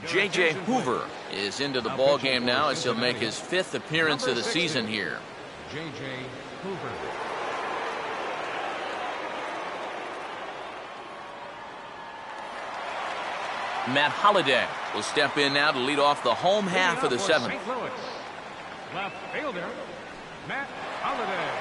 J.J. Hoover is into the ball game now as he'll make his 5th appearance of the season here. J.J. Hoover. Matt Holliday will step in now to lead off the home half of the 7th. St. Louis. Left fielder, Matt Holliday.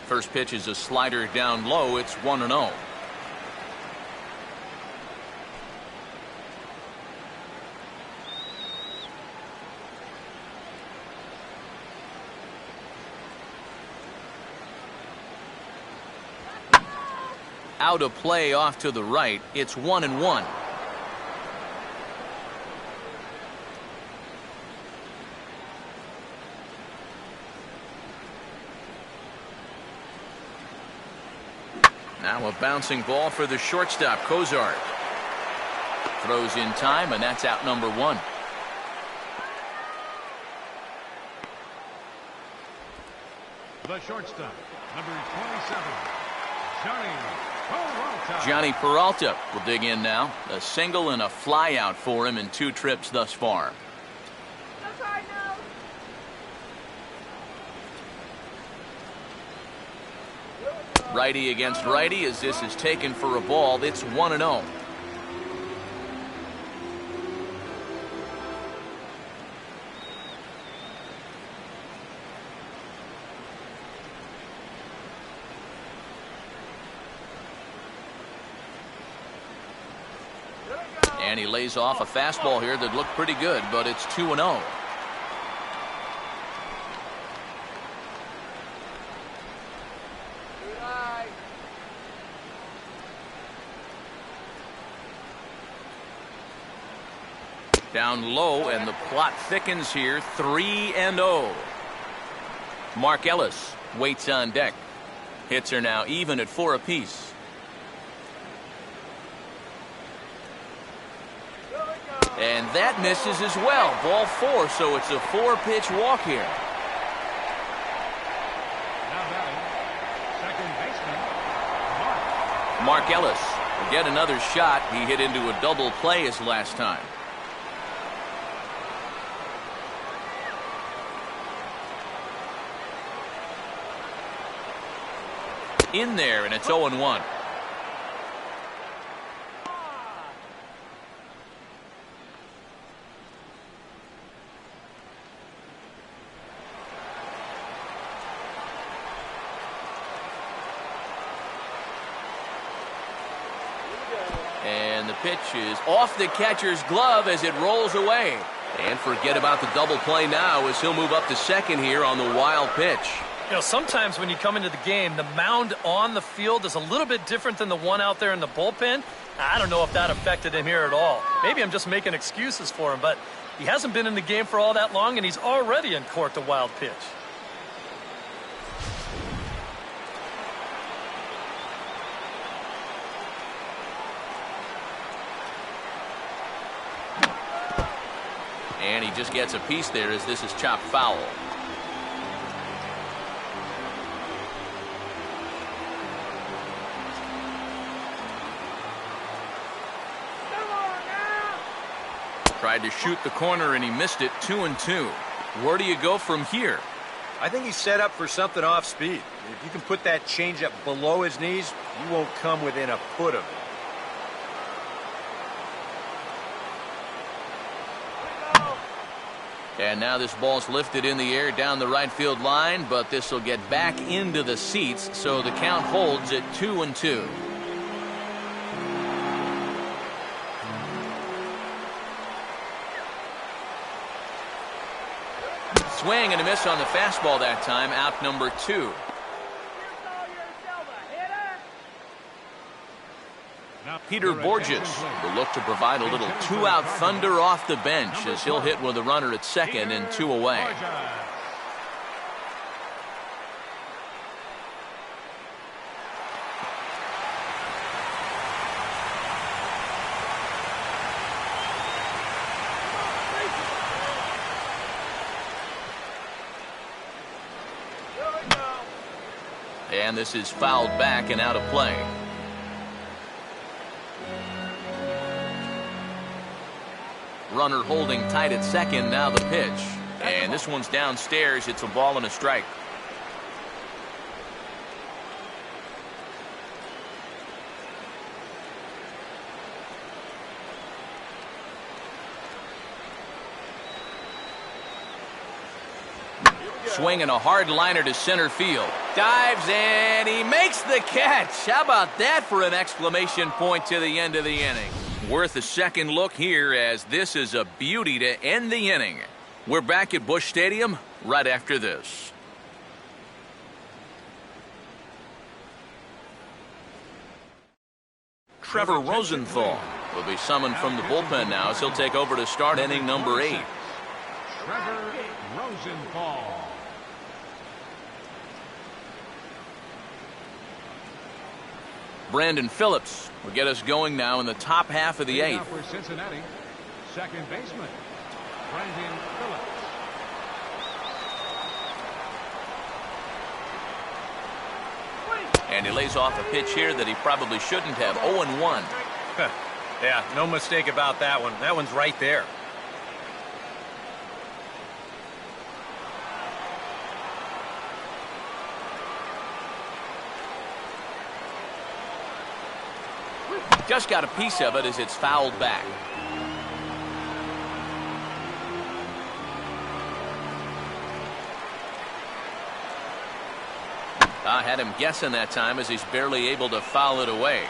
First pitch is a slider down low. It's 1-0. Out of play off to the right. It's 1-1. Now a bouncing ball for the shortstop, Cozart. Throws in time, and that's out number 1. The shortstop, number 27, Johnny Peralta will dig in now. A single and a fly out for him in 2 trips thus far. That's right now. Righty against righty as this is taken for a ball. It's 1-0. And he lays off a fastball here that looked pretty good, but it's 2-0. Down low, and the plot thickens here. 3-0. Mark Ellis waits on deck. Hits are now even at 4 apiece. And that misses as well. Ball 4, so it's a 4-pitch walk here. Now batting, second baseman, Mark Ellis will get another shot. He hit into a double play his last time. In there, and it's 0-1. And the pitch is off the catcher's glove as it rolls away. And forget about the double play now as he'll move up to second here on the wild pitch. You know, sometimes when you come into the game, the mound on the field is a little bit different than the one out there in the bullpen. I don't know if that affected him here at all. Maybe I'm just making excuses for him, but he hasn't been in the game for all that long, and he's already uncorked a wild pitch. And he just gets a piece there as this is chopped foul. Tried to shoot the corner and he missed it. 2-2. Where do you go from here? I think he's set up for something off speed. If you can put that changeup below his knees, you won't come within a foot of it. And now this ball's lifted in the air down the right field line, but this will get back into the seats, so the count holds at 2-2. Swing and a miss on the fastball that time. Out number 2. Peter Borges will look to provide a little 2-out thunder off the bench as he'll hit with a runner at second and 2 away. And this is fouled back and out of play. Runner holding tight at second. Now the pitch. And this one's downstairs. It's a ball and a strike. Swinging a hard liner to center field. Dives and he makes the catch. How about that for an exclamation point to the end of the inning? Worth a second look here as this is a beauty to end the inning. We're back at Busch Stadium right after this. Trevor Rosenthal will be summoned from the bullpen now as he'll take over to start inning number 8. Trevor Rosenthal. Brandon Phillips will get us going now in the top half of the 8th. For Cincinnati, second baseman, Brandon Phillips. And he lays off a pitch here that he probably shouldn't have. 0-1. Yeah, no mistake about that one. That one's right there. Just got a piece of it as it's fouled back. I had him guessing that time as he's barely able to foul it away.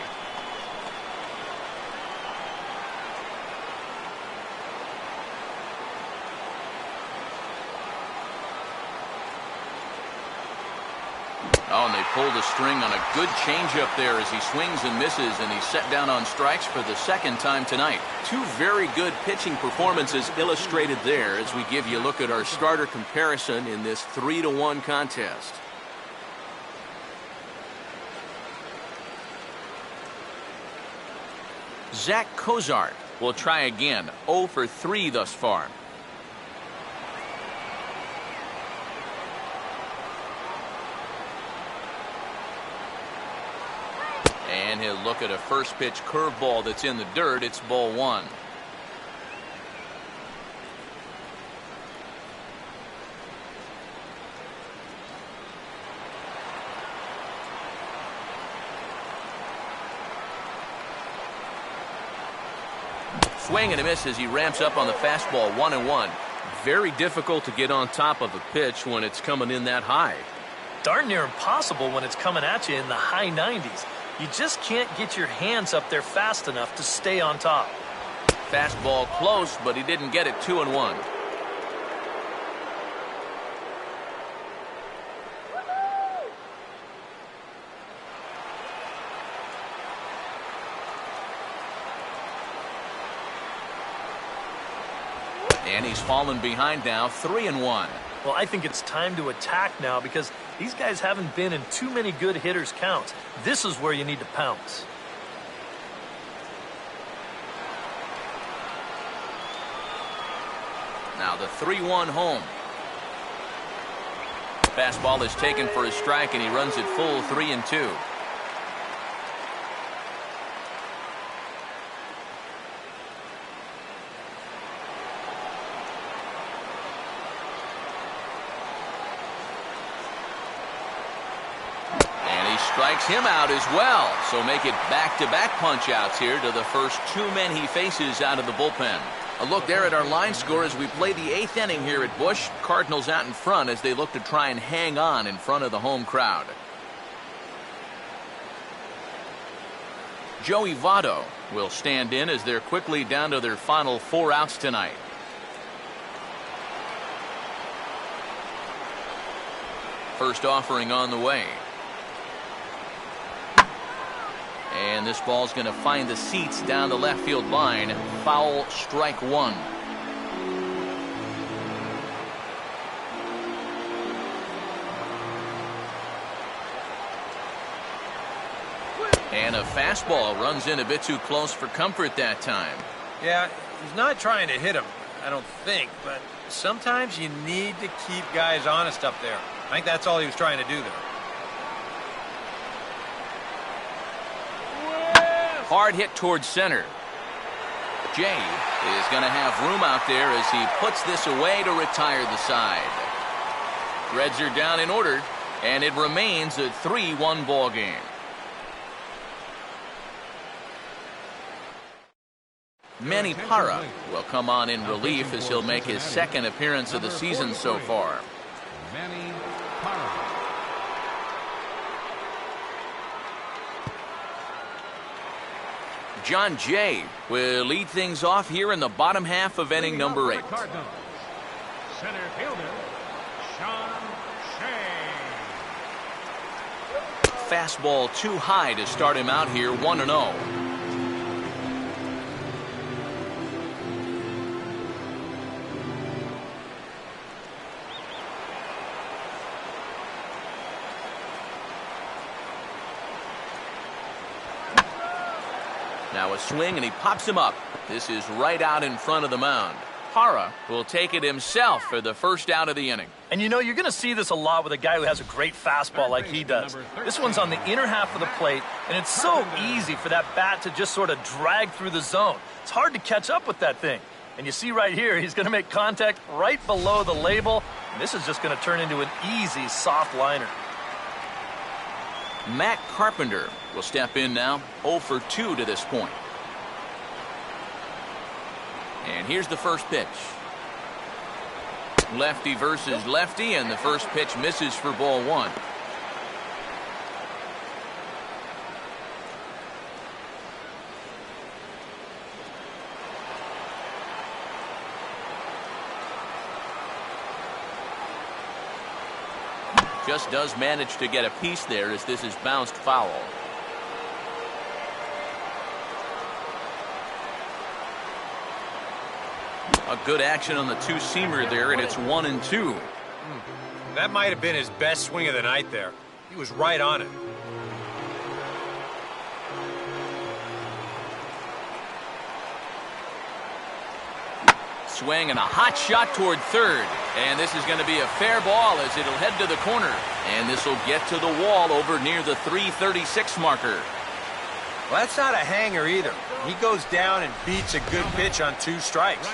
Oh, and they pulled the string on a good changeup there as he swings and misses, and he's set down on strikes for the second time tonight. Two very good pitching performances illustrated there as we give you a look at our starter comparison in this 3-1 contest. Zach Cozart will try again. 0 for 3 thus far. And he'll look at a first pitch curveball that's in the dirt. It's ball 1. Swing and a miss as he ramps up on the fastball. 1-1. Very difficult to get on top of a pitch when it's coming in that high. Darn near impossible when it's coming at you in the high 90s. You just can't get your hands up there fast enough to stay on top. Fastball close, but he didn't get it. 2-1. And he's fallen behind now. 3-1. Well, I think it's time to attack now because these guys haven't been in too many good hitters' counts. This is where you need to pounce. Now the 3-1 home. Fastball is taken for a strike, and he runs it full. 3-2. Strikes him out as well. So make it back-to-back punch-outs here to the first 2 men he faces out of the bullpen. A look there at our line score as we play the 8th inning here at Busch. Cardinals out in front as they look to try and hang on in front of the home crowd. Joey Votto will stand in as they're quickly down to their final 4 outs tonight. First offering on the way. And this ball's going to find the seats down the left field line. Foul, strike 1. And a fastball runs in a bit too close for comfort that time. Yeah, he's not trying to hit him, I don't think, but sometimes you need to keep guys honest up there. I think that's all he was trying to do there. Hard hit towards center. Jay is going to have room out there as he puts this away to retire the side. Reds are down in order, and it remains a 3-1 ball game. Manny Parra will come on in relief as he'll make his second appearance of the season so far. Manny Parra. John Jay will lead things off here in the bottom half of inning number 8. Cardinals. Center fielder, Sean Shea. Fastball too high to start him out here. 1-0. Now a swing, and he pops him up. This is right out in front of the mound. Parra will take it himself for the first out of the inning. And you know, you're going to see this a lot with a guy who has a great fastball like he does. This one's on the inner half of the plate, and it's so easy for that bat to just sort of drag through the zone. It's hard to catch up with that thing. And you see right here, he's going to make contact right below the label, and this is just going to turn into an easy, soft liner. Matt Carpenter will step in now. 0 for 2 to this point. And here's the first pitch. Lefty versus lefty, and the first pitch misses for ball 1. Just does manage to get a piece there as this is bounced foul. A good action on the two-seamer there, and it's 1-2. That might have been his best swing of the night there. He was right on it. Swing and a hot shot toward third. And this is going to be a fair ball as it'll head to the corner. And this will get to the wall over near the 336 marker. Well, that's not a hanger either. He goes down and beats a good pitch on 2 strikes.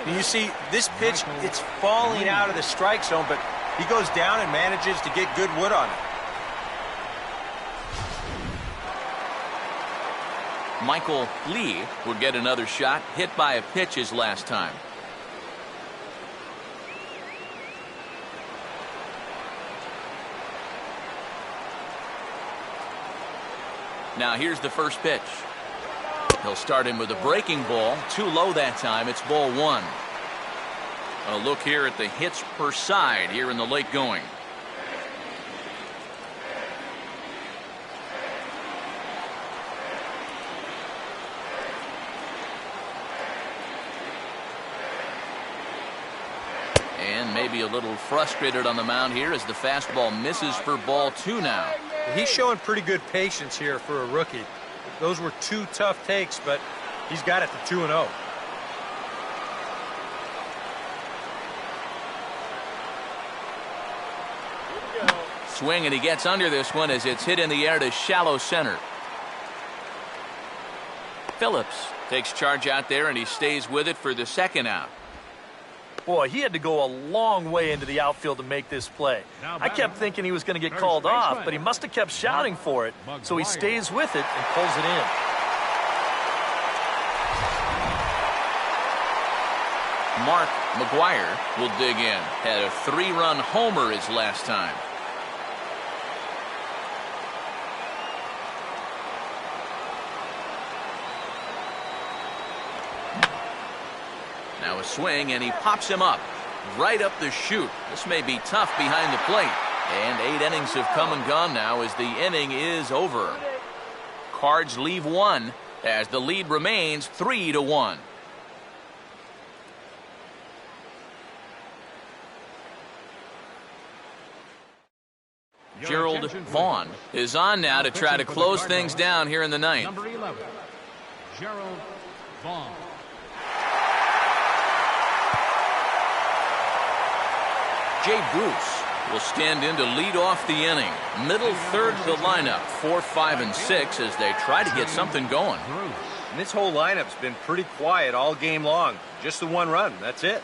And you see, this pitch, it's falling out of the strike zone, but he goes down and manages to get good wood on it. Michael Lee will get another shot, hit by a pitch his last time. Now here's the first pitch. He'll start in with a breaking ball. Too low that time. It's ball 1. A look here at the hits per side here in the late going. And maybe a little frustrated on the mound here as the fastball misses for ball 2 now. He's showing pretty good patience here for a rookie. Those were 2 tough takes, but he's got it to 2-0. Swing, and he gets under this one as it's hit in the air to shallow center. Phillips takes charge out there, and he stays with it for the second out. Boy, he had to go a long way into the outfield to make this play. I kept thinking he was going to get called off, but he must have kept shouting for it, so he stays with it and pulls it in. Mark McGuire will dig in. Had a 3-run homer his last time. Now a swing, and he pops him up. Right up the chute. This may be tough behind the plate. And 8 innings have come and gone now as the inning is over. Cards leave 1 as the lead remains 3-1. Gerald Vaughn is on now to try to close things down here in the ninth. Number 11, Gerald Vaughn. Jay Bruce will stand in to lead off the inning. Middle third of the lineup, 4, 5, and 6 as they try to get something going. And this whole lineup's been pretty quiet all game long. Just the 1 run, that's it.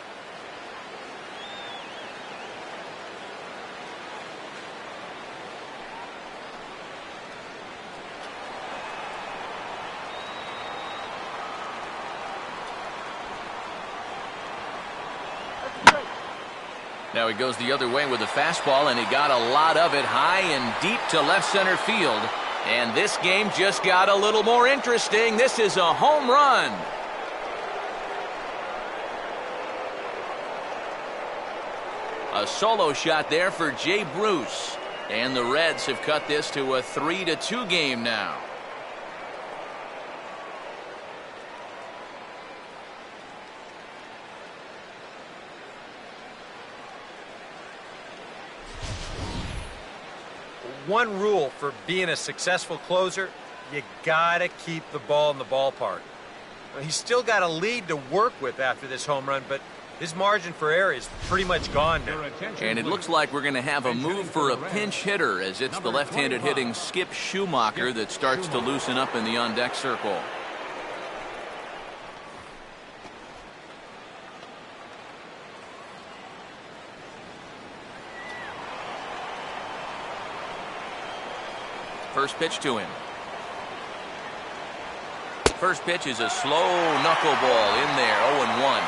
Now he goes the other way with a fastball, and he got a lot of it high and deep to left center field. And this game just got a little more interesting. This is a home run. A solo shot there for Jay Bruce. And the Reds have cut this to a 3-2 game now. One rule for being a successful closer, you gotta keep the ball in the ballpark. He's still got a lead to work with after this home run, but his margin for error is pretty much gone now. And it looks like we're going to have a move for a pinch hitter as it's the left-handed hitting Skip Schumacher that starts to loosen up in the on-deck circle. First pitch to him. First pitch is a slow knuckleball in there, 0-1.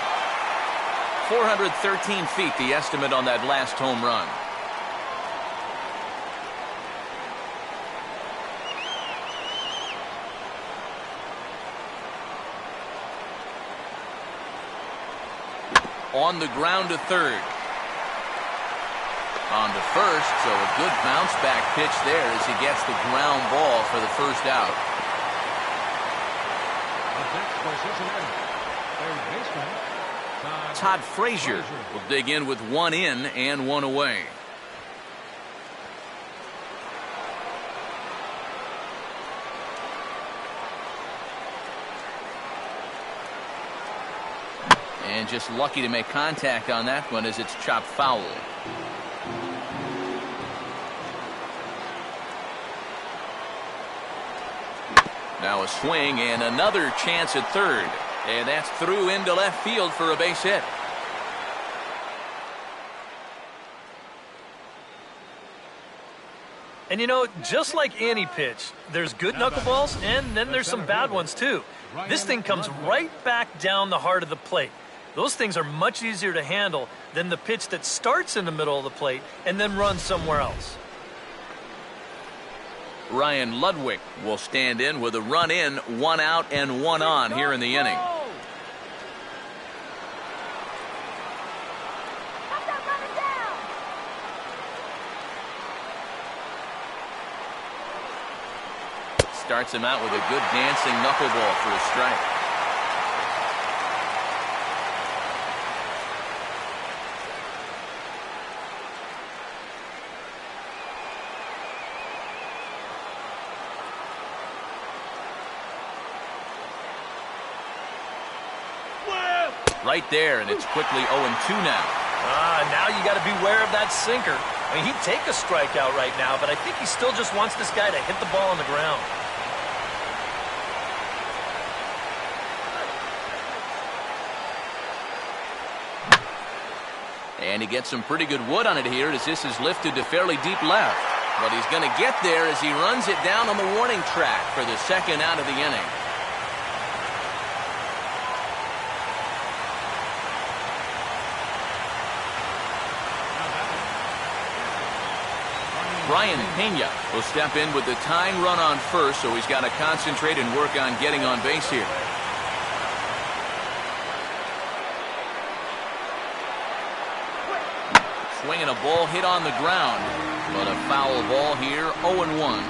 413 feet, the estimate on that last home run. On the ground to third. On to first, so a good bounce-back pitch there as he gets the ground ball for the first out. Up next for Cincinnati, third baseman, Todd Frazier will dig in with one in and one away. And just lucky to make contact on that one as it's chopped foul. Now a swing and another chance at third. And that's through into left field for a base hit. And you know, just like any pitch, there's good knuckleballs and then there's some bad ones too. This thing comes right back down the heart of the plate. Those things are much easier to handle than the pitch that starts in the middle of the plate and then runs somewhere else. Ryan Ludwig will stand in with a run in, one out and one on here in the inning. Starts him out with a good dancing knuckleball for a strike. Right there, and it's quickly 0-2 now. Now you got to beware of that sinker. I mean, he'd take a strikeout right now, but I think he still just wants this guy to hit the ball on the ground. And he gets some pretty good wood on it here as this is lifted to fairly deep left. But he's going to get there as he runs it down on the warning track for the second out of the inning. Brian Pena will step in with the tying run on first, so he's got to concentrate and work on getting on base here. Swinging a ball hit on the ground, but a foul ball here, 0-1.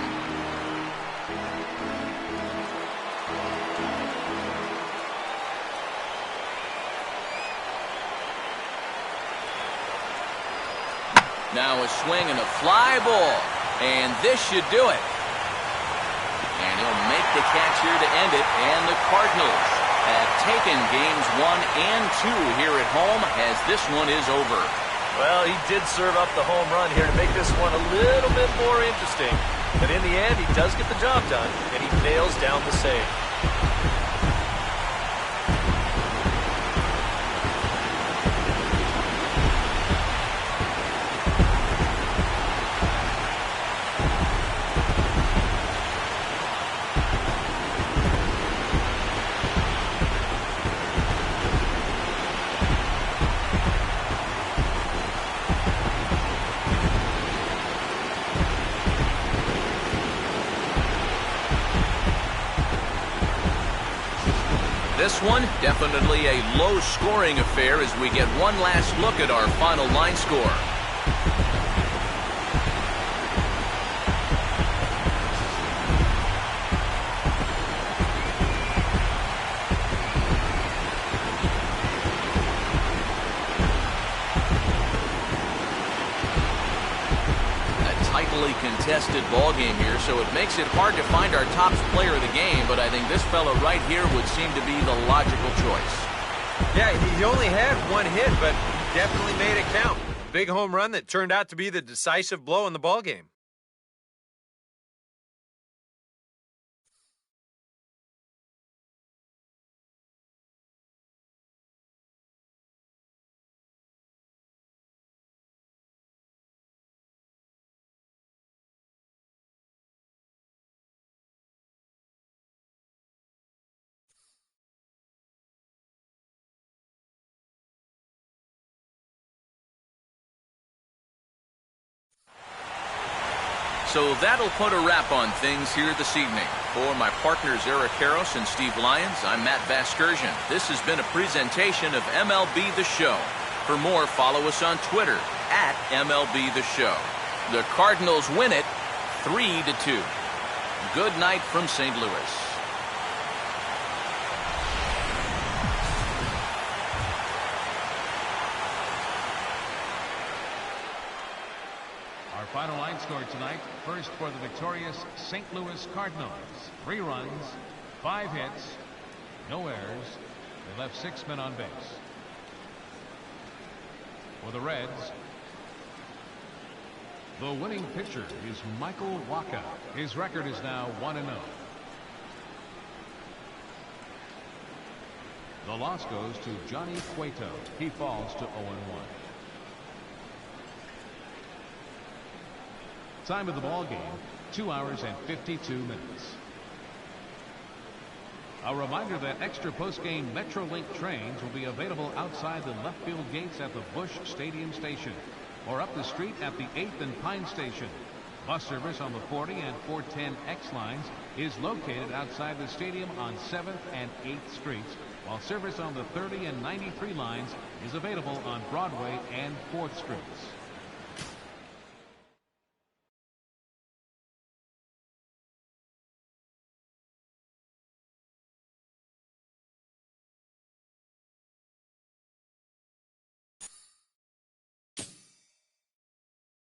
Now a swing and a fly ball, and this should do it. And he'll make the catch here to end it, and the Cardinals have taken games 1 and 2 here at home as this one is over. Well, he did serve up the home run here to make this one a little bit more interesting. But in the end, he does get the job done, and he nails down the save. This one, definitely a low-scoring affair as we get one last look at our final line score. Contested ball game here, so it makes it hard to find our top player of the game, but I think this fella right here would seem to be the logical choice. Yeah, he only had one hit, but he definitely made it count. Big home run that turned out to be the decisive blow in the ball game. So that'll put a wrap on things here this evening. For my partners Eric Karros and Steve Lyons, I'm Matt Vasgersian. This has been a presentation of MLB The Show. For more, follow us on Twitter at MLB The Show. The Cardinals win it 3-2. Good night from St. Louis. Our final line score tonight. First for the victorious St. Louis Cardinals. 3 runs, 5 hits, no errors. They left 6 men on base. For the Reds, the winning pitcher is Michael Wacha. His record is now 1-0. The loss goes to Johnny Cueto. He falls to 0-1. Time of the ball game, 2 hours and 52 minutes. A reminder that extra postgame Metrolink trains will be available outside the left field gates at the Busch Stadium station or up the street at the 8th and Pine station. Bus service on the 40 and 410X lines is located outside the stadium on 7th and 8th streets, while service on the 30 and 93 lines is available on Broadway and 4th streets.